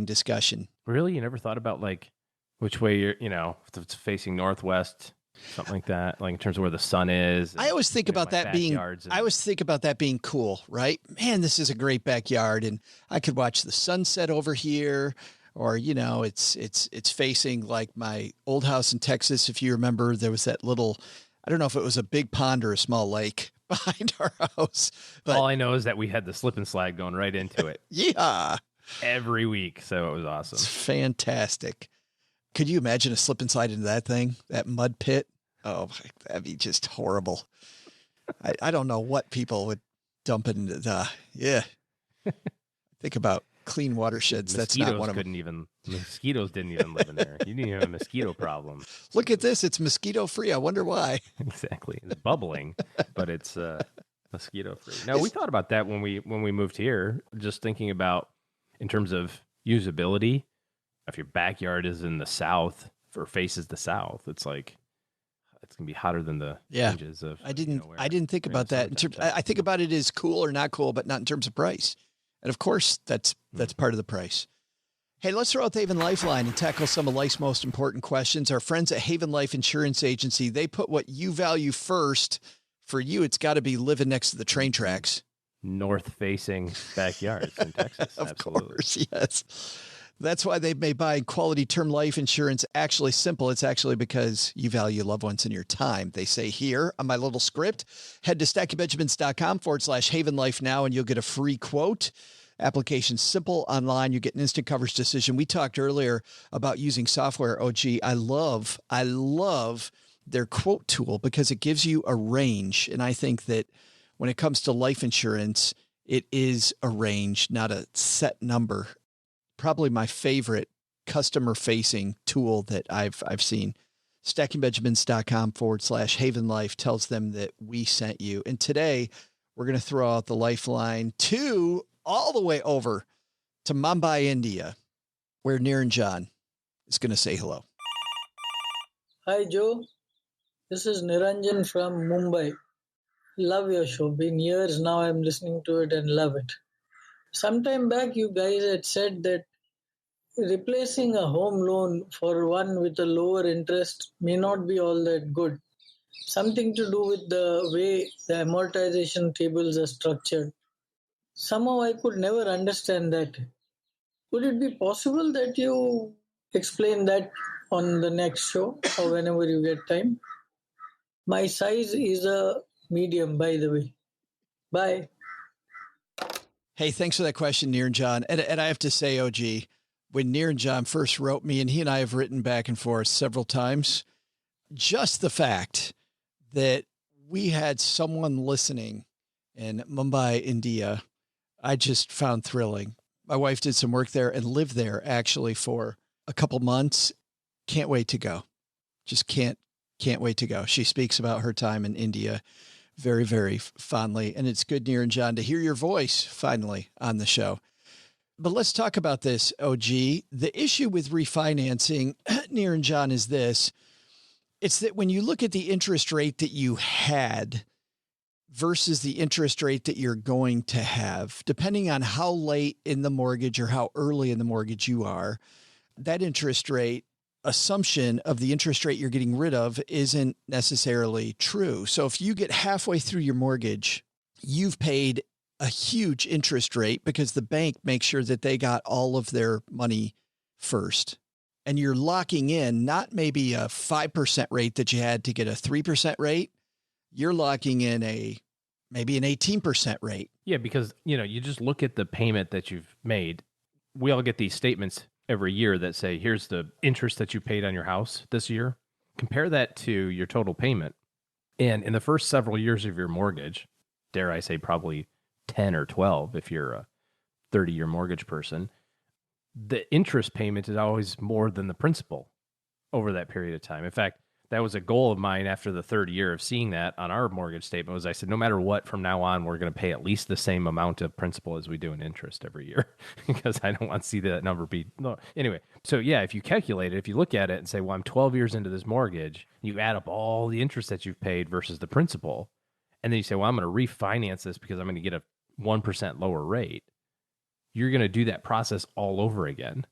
discussion. Really? You never thought about like which way you're, if it's facing northwest, something like that, like in terms of where the sun is? I always think about that being cool, right? Man, this is a great backyard, and I could watch the sunset over here, or it's facing like my old house in Texas. If you remember, there was that little, I don't know if it was a big pond or a small lake behind our house. But all I know is that we had the slip and slide going right into it. Yeah. Every week. So it was awesome. It's fantastic. Could you imagine a slip and slide into that thing, that mud pit? Oh, that'd be just horrible. I don't know what people would dump it into. Yeah. Think about clean watersheds. That's not one of them. Mosquitoes didn't even live in there. You didn't even have a mosquito problem. Look at this. It's mosquito free. I wonder why. Exactly. It's bubbling, but it's mosquito free. No, we thought about that when we moved here, just thinking about in terms of usability. If your backyard is in the south or faces the south, it's like it's gonna be hotter than the ranges of. I didn't think about that. I think about it as cool or not cool, but not in terms of price. And of course, that's part of the price. Hey, let's throw out the Haven Lifeline and tackle some of life's most important questions. Our friends at Haven Life Insurance Agency, they put what you value first. For you, it's got to be living next to the train tracks. North-facing backyards in Texas. Of Absolutely. course, yes. That's why they've made buying quality term life insurance actually simple. It's actually because you value loved ones and your time. They say here on my little script, head to stackingbenjamins.com/Haven Life now, and you'll get a free quote. Application simple, online. You get an instant coverage decision. We talked earlier about using software. OG, I love their quote tool because it gives you a range. And I think that when it comes to life insurance, it is a range, not a set number. Probably my favorite customer-facing tool that I've seen. stackingbenjamins.com/Haven Life tells them that we sent you. And today we're going to throw out the lifeline to all the way over to Mumbai, India, where Niranjan is going to say hello. Hi, Joe. This is Niranjan from Mumbai. Love your show. Been years now I'm listening to it and love it. Sometime back, you guys had said that replacing a home loan for one with a lower interest may not be all that good. Something to do with the way the amortization tables are structured. Somehow I could never understand that. Would it be possible that you explain that on the next show or whenever you get time? My size is a medium, by the way. Bye. Hey, thanks for that question, Niranjan. And I have to say, OG, when Niranjan first wrote me, and he and I have written back and forth several times, just the fact that we had someone listening in Mumbai, India, I just found thrilling. My wife did some work there and lived there actually for a couple months. Can't wait to go. Just can't wait to go. She speaks about her time in India very, very fondly. And it's good, Niranjan, to hear your voice finally on the show. But let's talk about this, OG. The issue with refinancing, Niranjan, is this. It's that when you look at the interest rate that you had versus the interest rate that you're going to have, depending on how late in the mortgage or how early in the mortgage you are, that interest rate assumption of the interest rate you're getting rid of isn't necessarily true. So if you get halfway through your mortgage, you've paid a huge interest rate because the bank makes sure that they got all of their money first. And you're locking in not maybe a 5% rate that you had to get a 3% rate. You're locking in a maybe an 18% rate. Yeah, because, you just look at the payment that you've made. We all get these statements every year that say, here's the interest that you paid on your house this year. Compare that to your total payment. And in the first several years of your mortgage, dare I say probably 10 or 12 if you're a 30-year mortgage person, the interest payment is always more than the principal over that period of time. In fact, that was a goal of mine after the third year of seeing that on our mortgage statement was I said, no matter what, from now on, we're going to pay at least the same amount of principal as we do in interest every year because I don't want to see that number be no. Anyway, so yeah, if you calculate it, if you look at it and say, well, I'm 12 years into this mortgage, you add up all the interest that you've paid versus the principal, and then you say, well, I'm going to refinance this because I'm going to get a 1% lower rate. You're going to do that process all over again,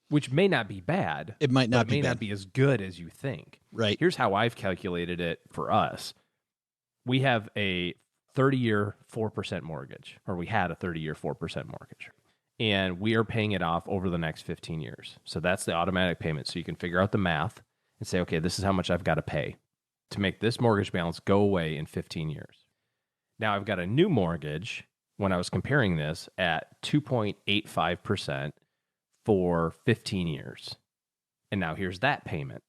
which may not be bad. It might not be bad. Not be as good as you think. Right. Here's how I've calculated it for us. We have a 30-year 4% mortgage, or we had a 30-year 4% mortgage, and we are paying it off over the next 15 years. So that's the automatic payment. So you can figure out the math and say, okay, this is how much I've got to pay to make this mortgage balance go away in 15 years. Now I've got a new mortgage when I was comparing this at 2.85% for 15 years. And now here's that payment.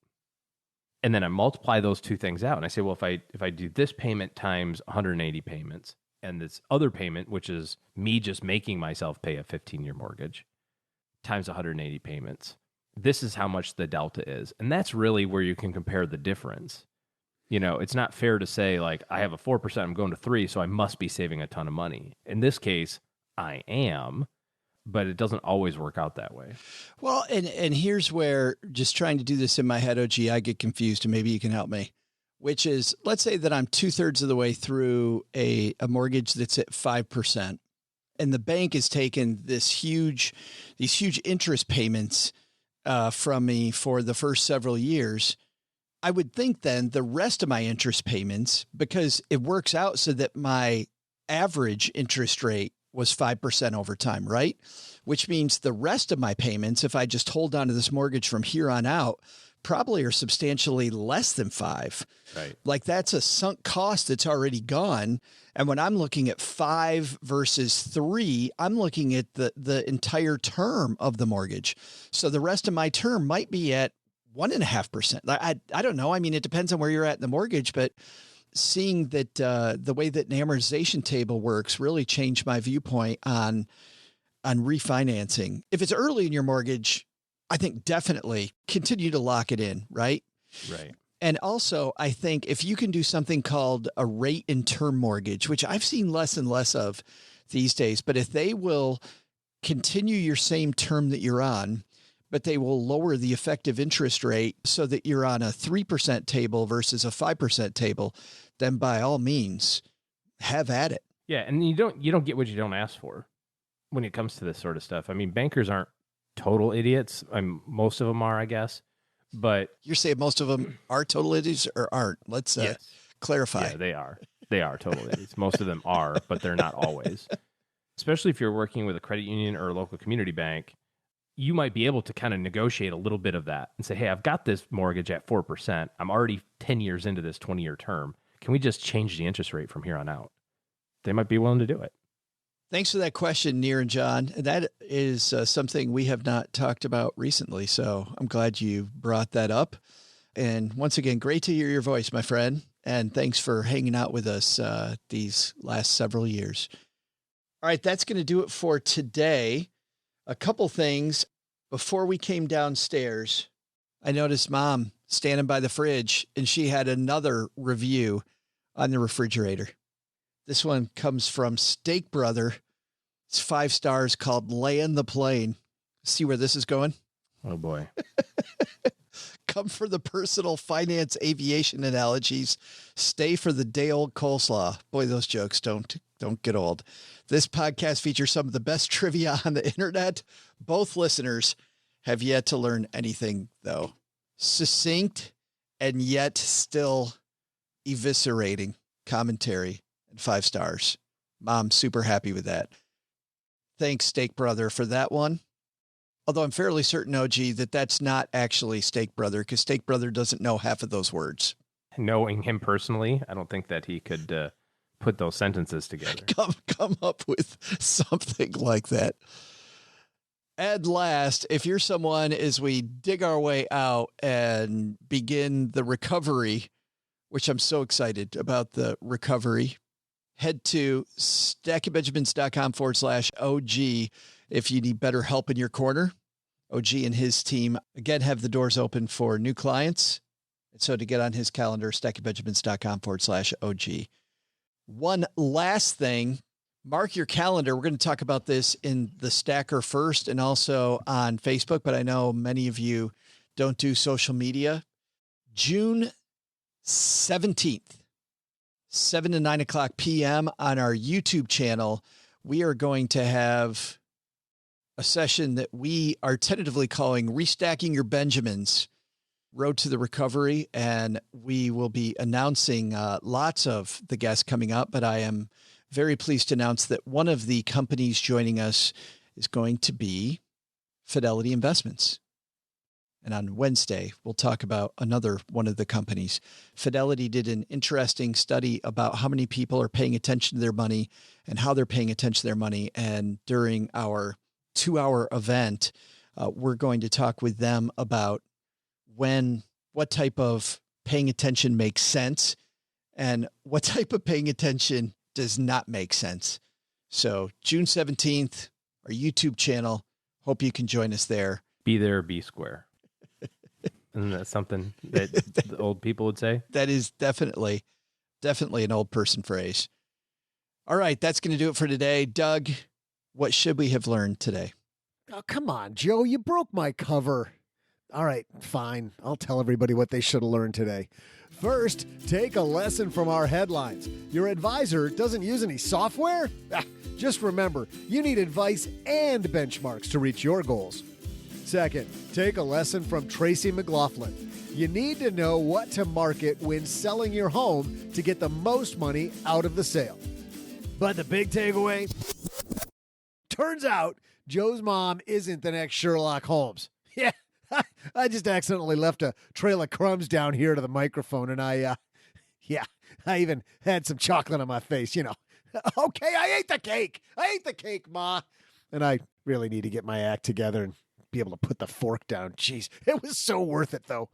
And then I multiply those two things out. And I say, well, if I do this payment times 180 payments and this other payment, which is me just making myself pay a 15-year mortgage, times 180 payments, this is how much the delta is. And that's really where you can compare the difference. It's not fair to say, like, I have a 4%, I'm going to 3, so I must be saving a ton of money. In this case, I am. But it doesn't always work out that way. Well, and here's where, just trying to do this in my head, OG, I get confused, and maybe you can help me, which is, let's say that I'm 2/3 of the way through a mortgage that's at 5%, and the bank has taken these huge interest payments from me for the first several years. I would think then the rest of my interest payments, because it works out so that my average interest rate was 5% over time, right? Which means the rest of my payments, if I just hold on to this mortgage from here on out, probably are substantially less than 5. Right. Like that's a sunk cost that's already gone. And when I'm looking at 5 versus 3, I'm looking at the entire term of the mortgage. So the rest of my term might be at 1.5%. I don't know. I mean, it depends on where you're at in the mortgage, but seeing that the way that an amortization table works really changed my viewpoint on refinancing. If it's early in your mortgage, I think definitely continue to lock it in, right? Right. And also, I think if you can do something called a rate and term mortgage, which I've seen less and less of these days, but if they will continue your same term that you're on, but they will lower the effective interest rate so that you're on a 3% table versus a 5% table, then by all means, have at it. Yeah, and you don't get what you don't ask for when it comes to this sort of stuff. I mean, bankers aren't total idiots. Most of them are, I guess. But you're saying most of them are total idiots or aren't? Let's clarify. Yeah, they are. They are total idiots. Most of them are, but they're not always. Especially if you're working with a credit union or a local community bank, you might be able to kind of negotiate a little bit of that and say, hey, I've got this mortgage at 4%. I'm already 10 years into this 20-year term. Can we just change the interest rate from here on out? They might be willing to do it. Thanks for that question, Neer and John. That is something we have not talked about recently, so I'm glad you brought that up. And once again, great to hear your voice, my friend. And thanks for hanging out with us these last several years. All right, that's going to do it for today. A couple things. Before we came downstairs, I noticed Mom standing by the fridge, and she had another review on the refrigerator. This one comes from Steak Brother. It's 5 stars, called Land the Plane. See where this is going? Oh, boy. Come for the personal finance aviation analogies. Stay for the day-old coleslaw. Boy, those jokes don't get old. This podcast features some of the best trivia on the internet. Both listeners have yet to learn anything, though. Succinct and yet still eviscerating commentary and 5 stars. Mom, super happy with that. Thanks, Steak Brother, for that one. Although I'm fairly certain, OG, that that's not actually Steak Brother, because Steak Brother doesn't know half of those words. Knowing him personally, I don't think that he could put those sentences together. Come up with something like that. And last, if you're someone as we dig our way out and begin the recovery, which I'm so excited about the recovery, head to stackingbenjamins.com/OG if you need better help in your corner. OG and his team, again, have the doors open for new clients. And so to get on his calendar, stackingbenjamins.com/OG. One last thing, mark your calendar. We're going to talk about this in the Stacker first and also on Facebook, but I know many of you don't do social media. June 17th, 7 to 9 o'clock p.m. on our YouTube channel, we are going to have a session that we are tentatively calling Restacking Your Benjamins, Road to the Recovery. And we will be announcing lots of the guests coming up, but I am very pleased to announce that one of the companies joining us is going to be Fidelity Investments. And on Wednesday, we'll talk about another one of the companies. Fidelity did an interesting study about how many people are paying attention to their money and how they're paying attention to their money. And during our 2-hour event, we're going to talk with them about what type of paying attention makes sense and what type of paying attention does not make sense. So June 17th, our YouTube channel. Hope you can join us there. Be there or be square. Isn't that something that the old people would say? That is definitely an old person phrase. All right, that's going to do it for today. Doug, what should we have learned today? Oh, come on, Joe. You broke my cover. All right, fine. I'll tell everybody what they should have learned today. First, take a lesson from our headlines. Your advisor doesn't use any software? Just remember, you need advice and benchmarks to reach your goals. Second, take a lesson from Tracy McLaughlin. You need to know what to market when selling your home to get the most money out of the sale. But the big takeaway? Turns out Joe's mom isn't the next Sherlock Holmes. Yeah, I just accidentally left a trail of crumbs down here to the microphone, and I even had some chocolate on my face, you know. Okay, I ate the cake, Ma. And I really need to get my act together and be able to put the fork down. Jeez, it was so worth it, though.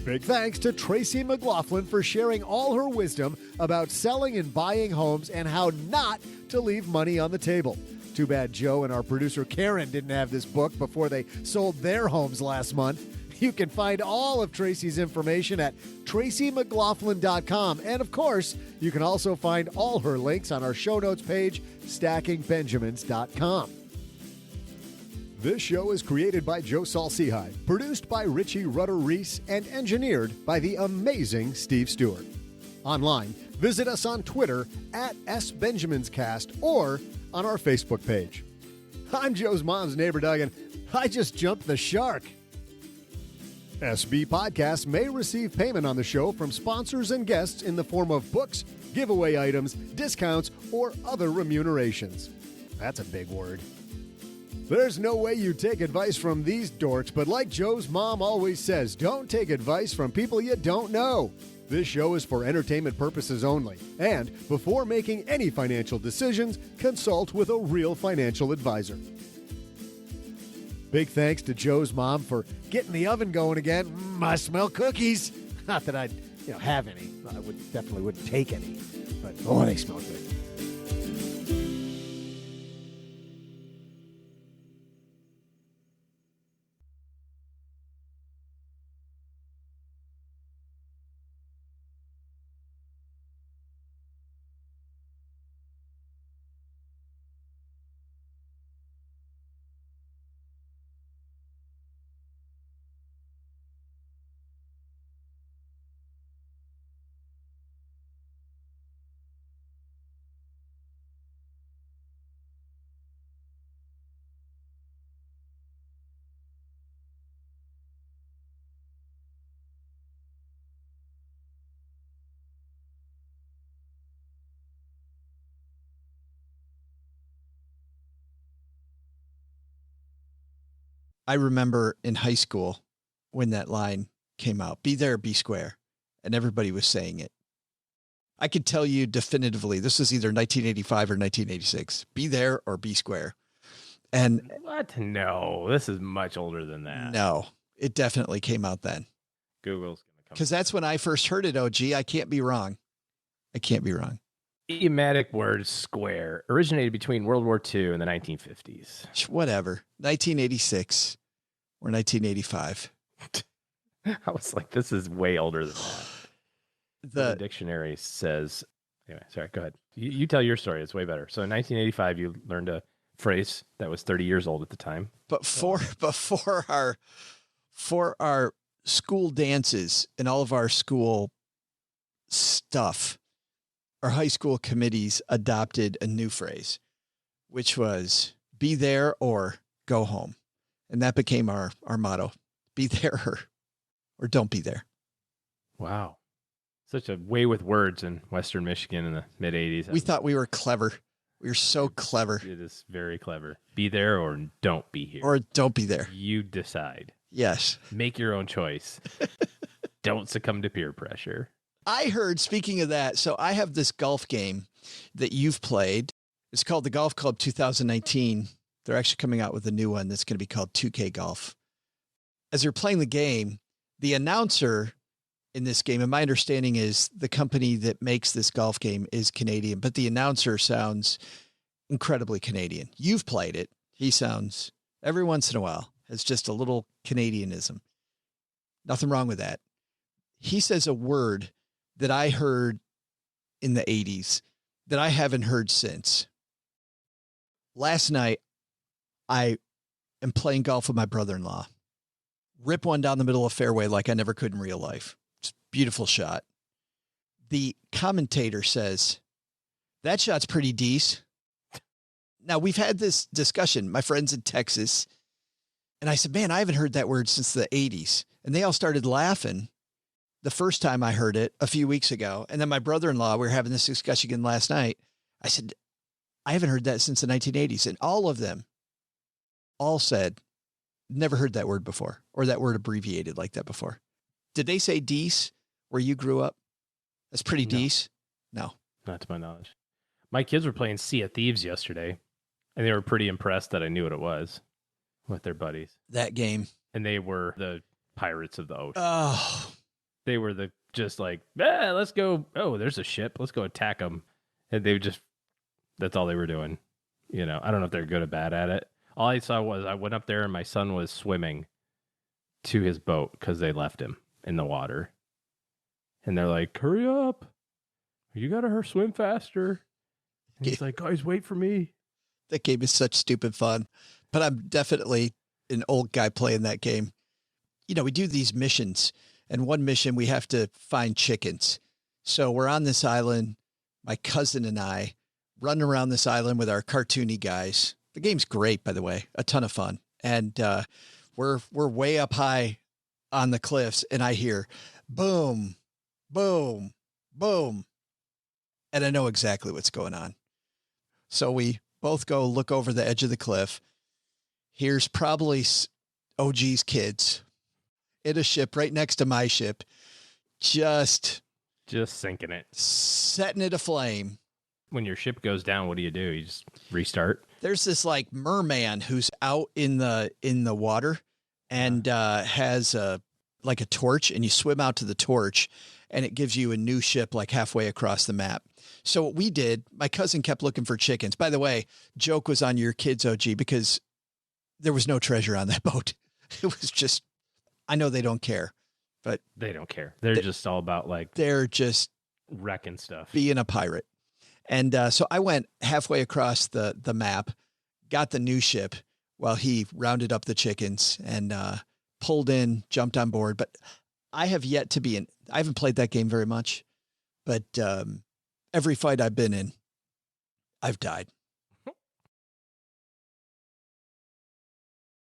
Big thanks to Tracy McLaughlin for sharing all her wisdom about selling and buying homes and how not to leave money on the table. Too bad Joe and our producer Karen didn't have this book before they sold their homes last month. You can find all of Tracy's information at tracymclaughlin.com. And of course, you can also find all her links on our show notes page, stackingbenjamins.com. This show is created by Joe Saul-Sehy, produced by Richie Rutter-Reese, and engineered by the amazing Steve Stewart. Online, visit us on Twitter at SBenjaminsCast or on our Facebook page. I'm Joe's mom's neighbor, Doug, and I just jumped the shark. SB Podcasts may receive payment on the show from sponsors and guests in the form of books, giveaway items, discounts, or other remunerations. That's a big word. There's no way you take advice from these dorks, but like Joe's mom always says, don't take advice from people you don't know. This show is for entertainment purposes only, and before making any financial decisions, consult with a real financial advisor. Big thanks to Joe's mom for getting the oven going again. I smell cookies. Not that I'd have any. I definitely wouldn't take any, but they smell good. I remember in high school when that line came out. Be there, be square. And everybody was saying it. I could tell you definitively, this was either 1985 or 1986. Be there or be square. And what? No, this is much older than that. No, it definitely came out then. Google's going to come. Because that's when I first heard it, OG. I can't be wrong. I can't be wrong. Idiomatic word square originated between World War II and the 1950s. Whatever. 1986 or 1985. I was like, this is way older than that. The dictionary says, anyway, sorry, go ahead. You tell your story. It's way better. So in 1985, you learned a phrase that was 30 years old at the time. But for our school dances and all of our school stuff, our high school committees adopted a new phrase, which was be there or go home. And that became our motto. Be there or don't be there. Wow. Such a way with words in Western Michigan in the mid 80s. We thought we were clever. We were so clever. It is very clever. Be there or don't be here. Or don't be there. You decide. Yes. Make your own choice. Don't succumb to peer pressure. I heard, speaking of that, so I have this golf game that you've played. It's called the Golf Club 2019. They're actually coming out with a new one that's going to be called 2K Golf. As you're playing the game, the announcer in this game, and my understanding is the company that makes this golf game is Canadian, but the announcer sounds incredibly Canadian. You've played it. He sounds, every once in a while, has just a little Canadianism. Nothing wrong with that. He says a word that I heard in the 80s that I haven't heard since. Last night, I am playing golf with my brother-in-law. Rip one down the middle of fairway like I never could in real life. It's a beautiful shot. The commentator says, that shot's pretty decent. Now, we've had this discussion, my friends in Texas, and I said, man, I haven't heard that word since the 80s. And they all started laughing the first time I heard it a few weeks ago. And then my brother-in-law, we were having this discussion again last night. I said, I haven't heard that since the 1980s. And all of them all said, never heard that word before, or that word abbreviated like that before. Did they say "dece" where you grew up? That's pretty "dece." No. Not to my knowledge. My kids were playing Sea of Thieves yesterday, and they were pretty impressed that I knew what it was with their buddies. That game. And they were the pirates of the ocean. Oh. They were just like, let's go. Oh, there's a ship. Let's go attack them. And they just, that's all they were doing. You know, I don't know if they're good or bad at it. All I saw was I went up there and my son was swimming to his boat because they left him in the water. And they're like, hurry up. You got to swim faster. And he's like, guys, wait for me. That game is such stupid fun. But I'm definitely an old guy playing that game. You know, we do these missions. And one mission, we have to find chickens. So we're on this island, my cousin and I, running around this island with our cartoony guys. The game's great, by the way, a ton of fun. And we're way up high on the cliffs, and I hear boom, boom, boom. And I know exactly what's going on. So we both go look over the edge of the cliff. Here's probably OG's kids in a ship right next to my ship, just sinking it, setting it aflame. When your ship goes down, what do? You just restart? There's this like merman who's out in the water and has like a torch, and you swim out to the torch and it gives you a new ship like halfway across the map. So what we did, my cousin kept looking for chickens. By the way, joke was on your kids, OG, because there was no treasure on that boat. It was just, I know they don't care, but they don't care. They're just all about like, they're just wrecking stuff, being a pirate. And so I went halfway across the map, got the new ship while he rounded up the chickens and pulled in, jumped on board. But I have yet to be I haven't played that game very much, but every fight I've been in, I've died.